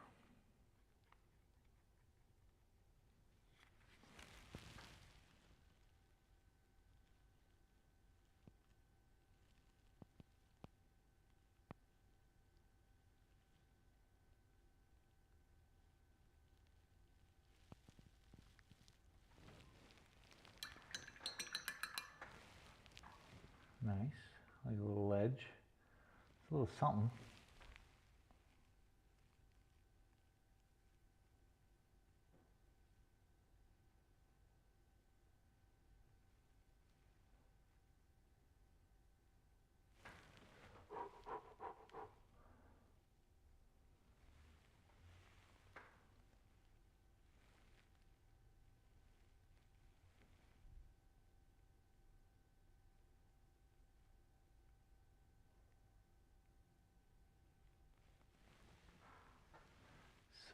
[SPEAKER 1] Nice, like a little ledge. It's a little something.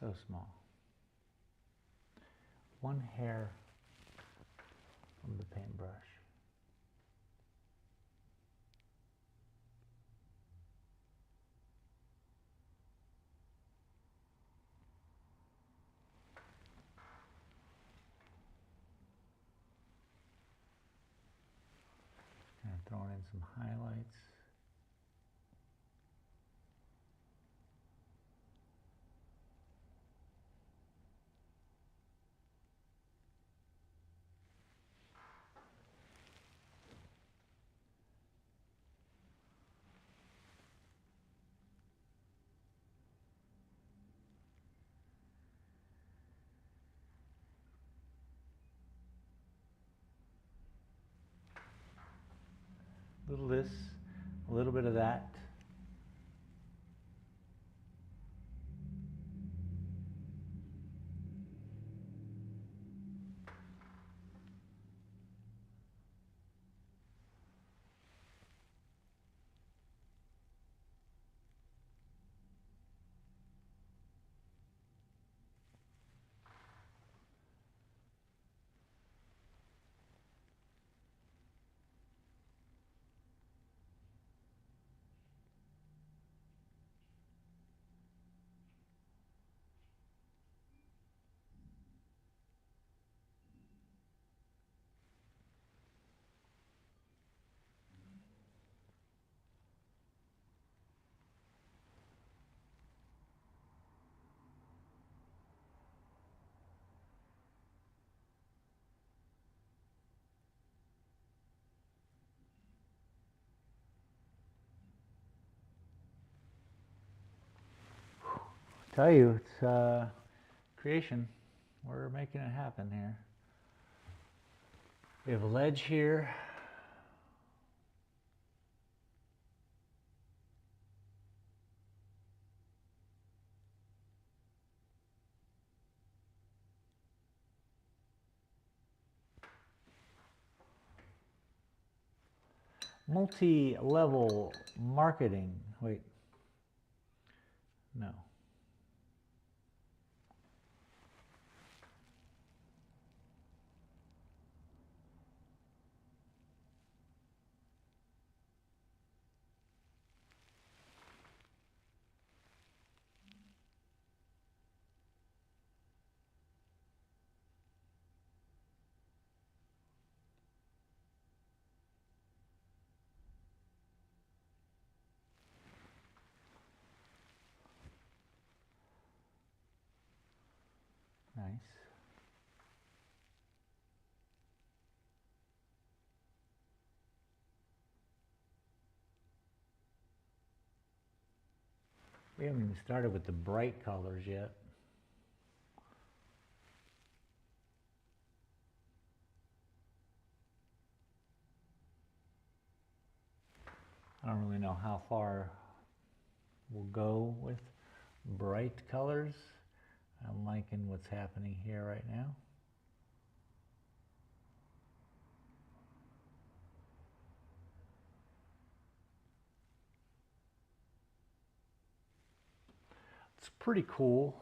[SPEAKER 1] So small. One hair of the paintbrush. And throwing in some highlights. A little this, a little bit of that. Tell you, it's creation. We're making it happen here. We have a ledge here. Multi-level marketing. Wait. No. Nice. We haven't even started with the bright colors yet. I don't really know how far we'll go with bright colors. I'm liking what's happening here right now. It's pretty cool.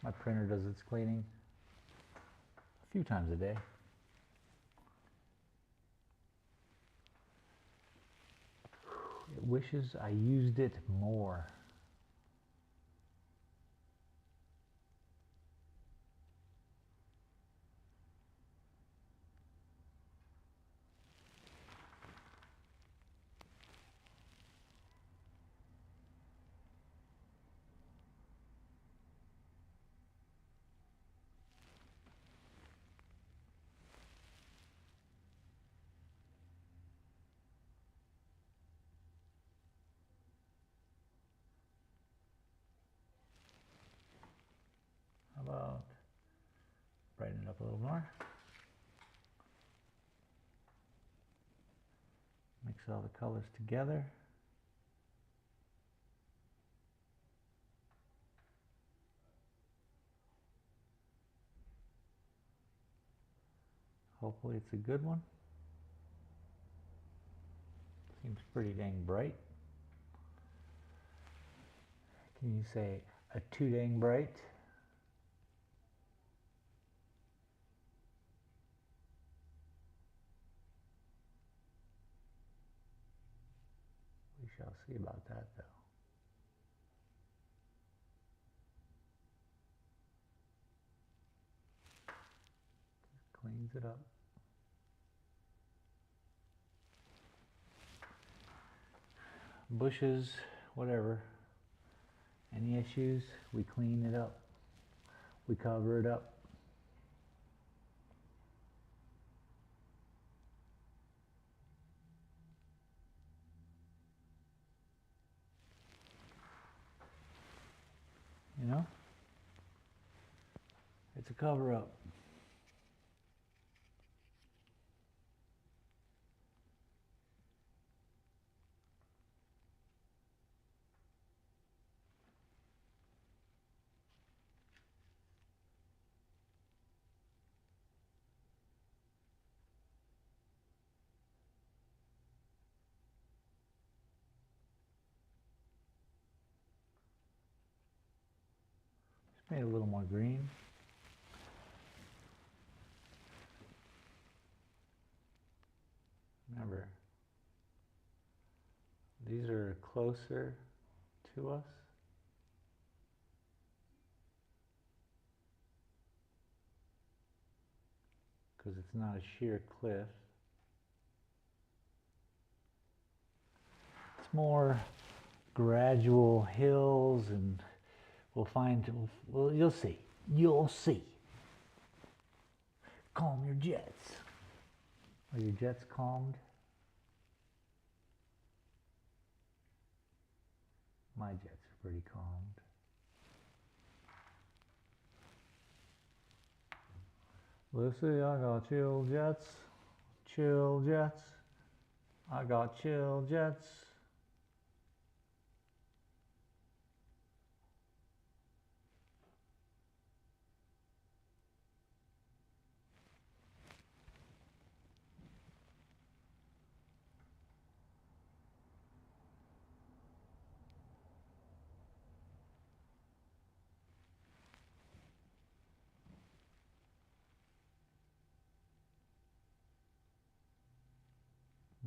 [SPEAKER 1] My printer does its cleaning a few times a day. It wishes I used it more. How about brighten it up a little more? Mix all the colors together. Hopefully it's a good one. Seems pretty dang bright. Can you say a too dang bright? We shall see about that though. Just cleans it up. Bushes, whatever. Any issues, we clean it up. We cover it up. You know? It's a cover up. Just made a little more green. Remember, these are closer to us. Because it's not a sheer cliff. It's more gradual hills, and we'll find, well, you'll see. You'll see. Calm your jets. Are your jets calmed? My jets are pretty calmed. Lucy, I got chill jets. Chill jets. I got chill jets.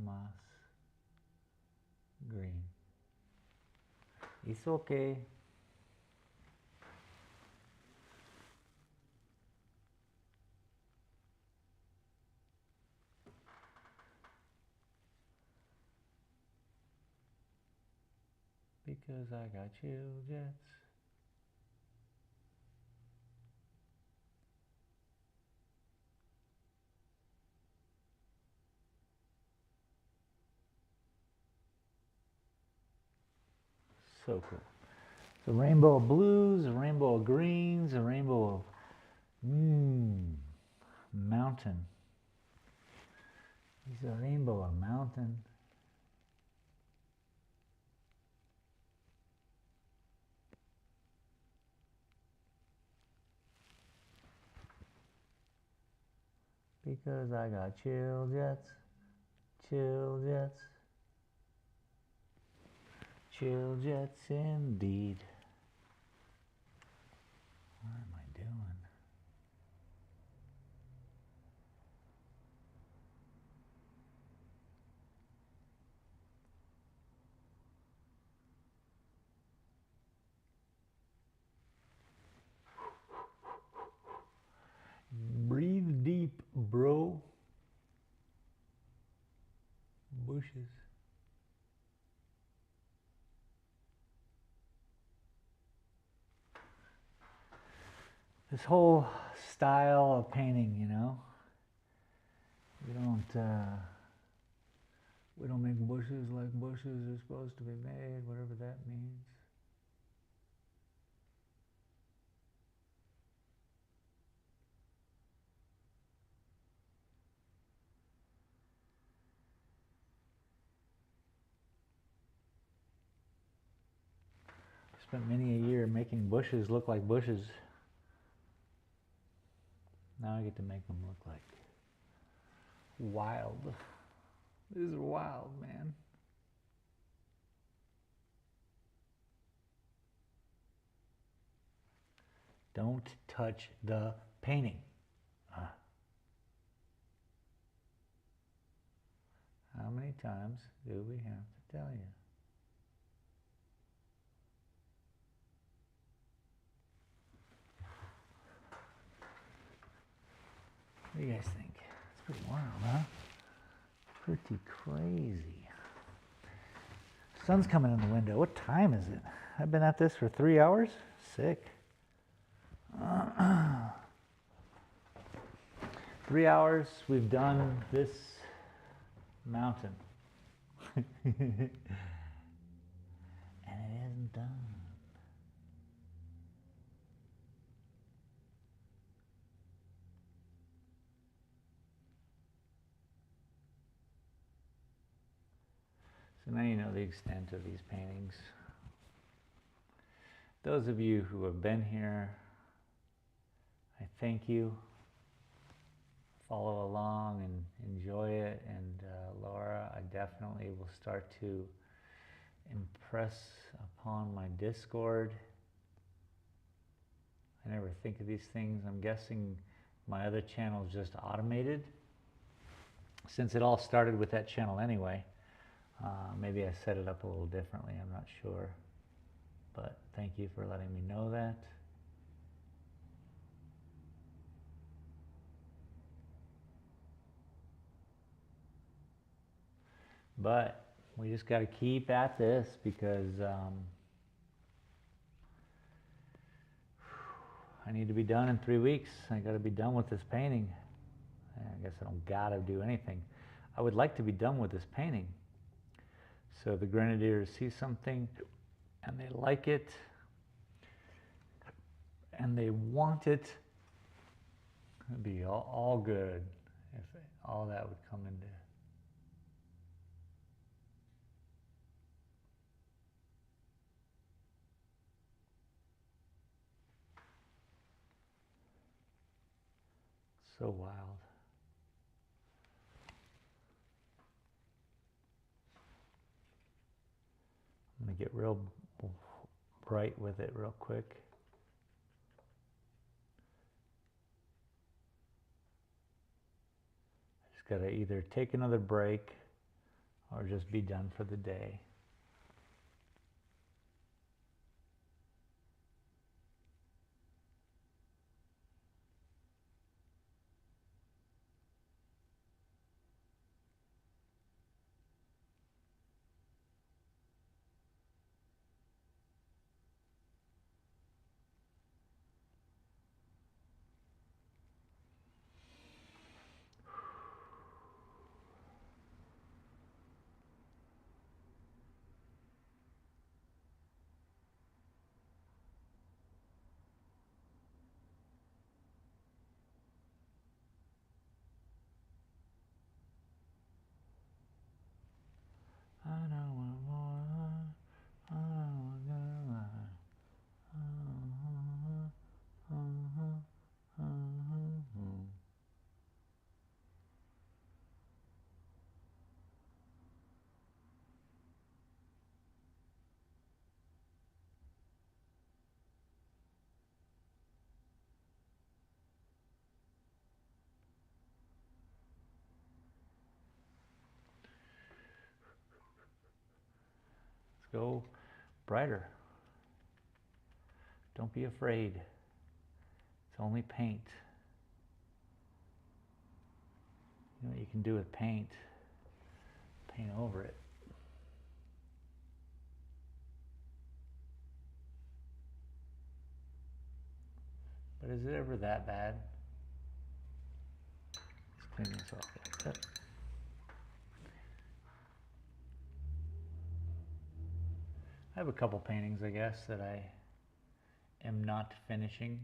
[SPEAKER 1] Moss green. It's okay. Because I got chill jets. So cool. It's a rainbow of blues, a rainbow of greens, a rainbow of mountain. It's a rainbow of mountain. Because I got chill jets, chill jets, chill jets indeed. What am I doing? Breathe deep, bro. Bushes. This whole style of painting, you know, we don't make bushes like bushes are supposed to be made, whatever that means. Spent many a year making bushes look like bushes. Now I get to make them look like wild. This is wild, man. Don't touch the painting. How many times do we have to tell you? What do you guys think? It's pretty wild, huh? Pretty crazy. Sun's coming in the window. What time is it? I've been at this for 3 hours? Sick. 3 hours, we've done this mountain. And it isn't done. So now you know the extent of these paintings. Those of you who have been here, I thank you. Follow along and enjoy it. And Laura, I definitely will start to impress upon my Discord. I never think of these things. I'm guessing my other channel is just automated, since it all started with that channel anyway. Maybe I set it up a little differently, I'm not sure. But thank you for letting me know that. But we just got to keep at this, because I need to be done in 3 weeks. I got to be done with this painting. I guess I don't gotta do anything. I would like to be done with this painting. So the grenadiers see something and they like it and they want it. It'd be all good if all that would come into. So wild. I'm gonna get real bright with it real quick. Just gotta either take another break or just be done for the day. I don't want more. I don't want more. Let's go brighter. Don't be afraid. It's only paint. You know what you can do with paint? Paint over it. But is it ever that bad? Let's clean this off. Yep. I have a couple paintings, I guess, that I am not finishing.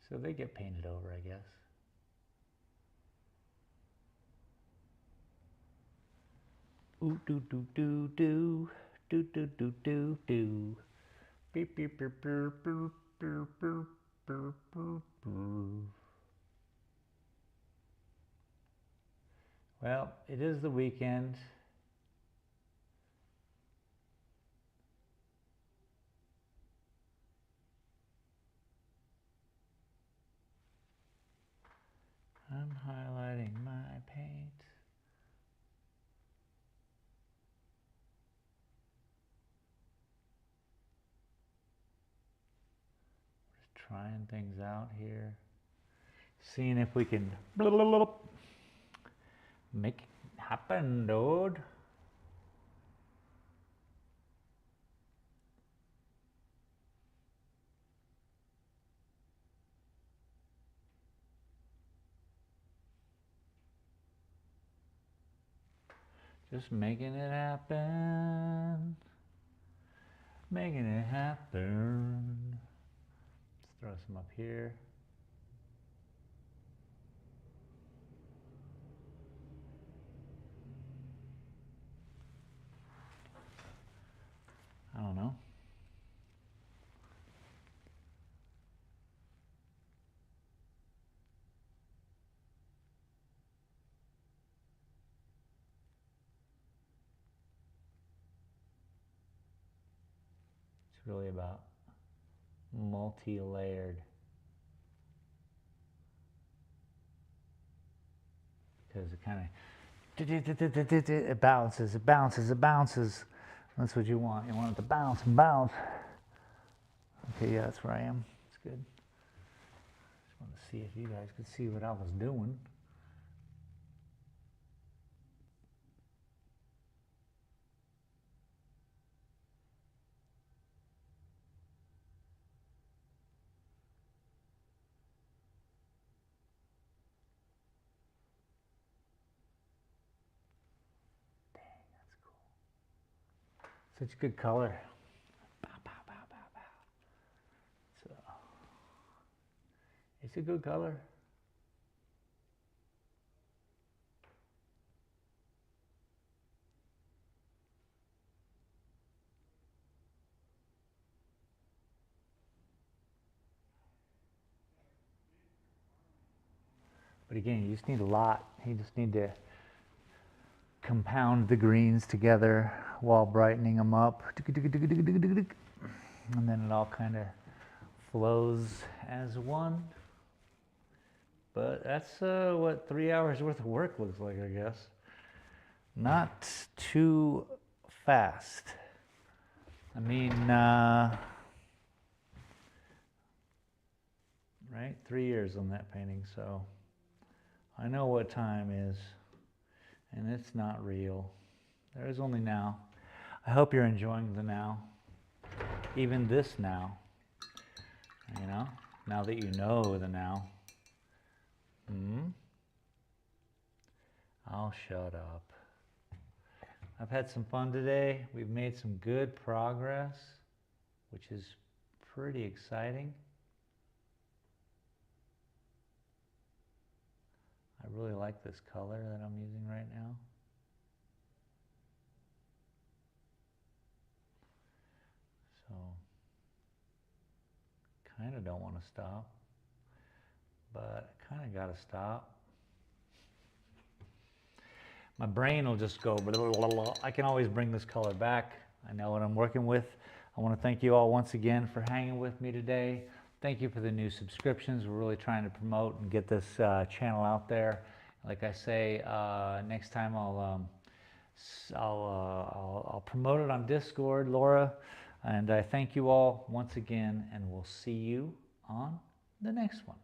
[SPEAKER 1] So they get painted over, I guess. Ooh doo doo doo doo doo doo doo doo doo. Beep beep beep beep beep beep beep beep beep. Well, it is the weekend. I'm highlighting my paint. Just trying things out here. Seeing if we can make it happen, dude. Just making it happen. Making it happen. Let's throw some up here. I don't know. It's really about multi-layered. Because it kind of, it bounces, it bounces, it bounces. That's what you want. You want it to bounce and bounce. Okay, yeah, that's where I am. It's good. Just want to see if you guys could see what I was doing. Such a good color. Bow, bow, bow, bow, bow. So, it's a good color. But again, you just need a lot. You just need to compound the greens together while brightening them up. And then it all kind of flows as one. But that's what 3 hours worth of work looks like, I guess. Not too fast. I mean, right? 3 years on that painting, so I know what time is, and it's not real. There is only now. I hope you're enjoying the now, even this now, you know, now that you know the now. I'll shut up. I've had some fun today. We've made some good progress, which is pretty exciting. I really like this color that I'm using right now. So, kind of don't want to stop, but I kind of got to stop. My brain will just go, blah, blah, blah. I can always bring this color back. I know what I'm working with. I want to thank you all once again for hanging with me today. Thank you for the new subscriptions. We're really trying to promote and get this channel out there. Like I say, next time I'll promote it on Discord, Laura. And I thank you all once again, and we'll see you on the next one.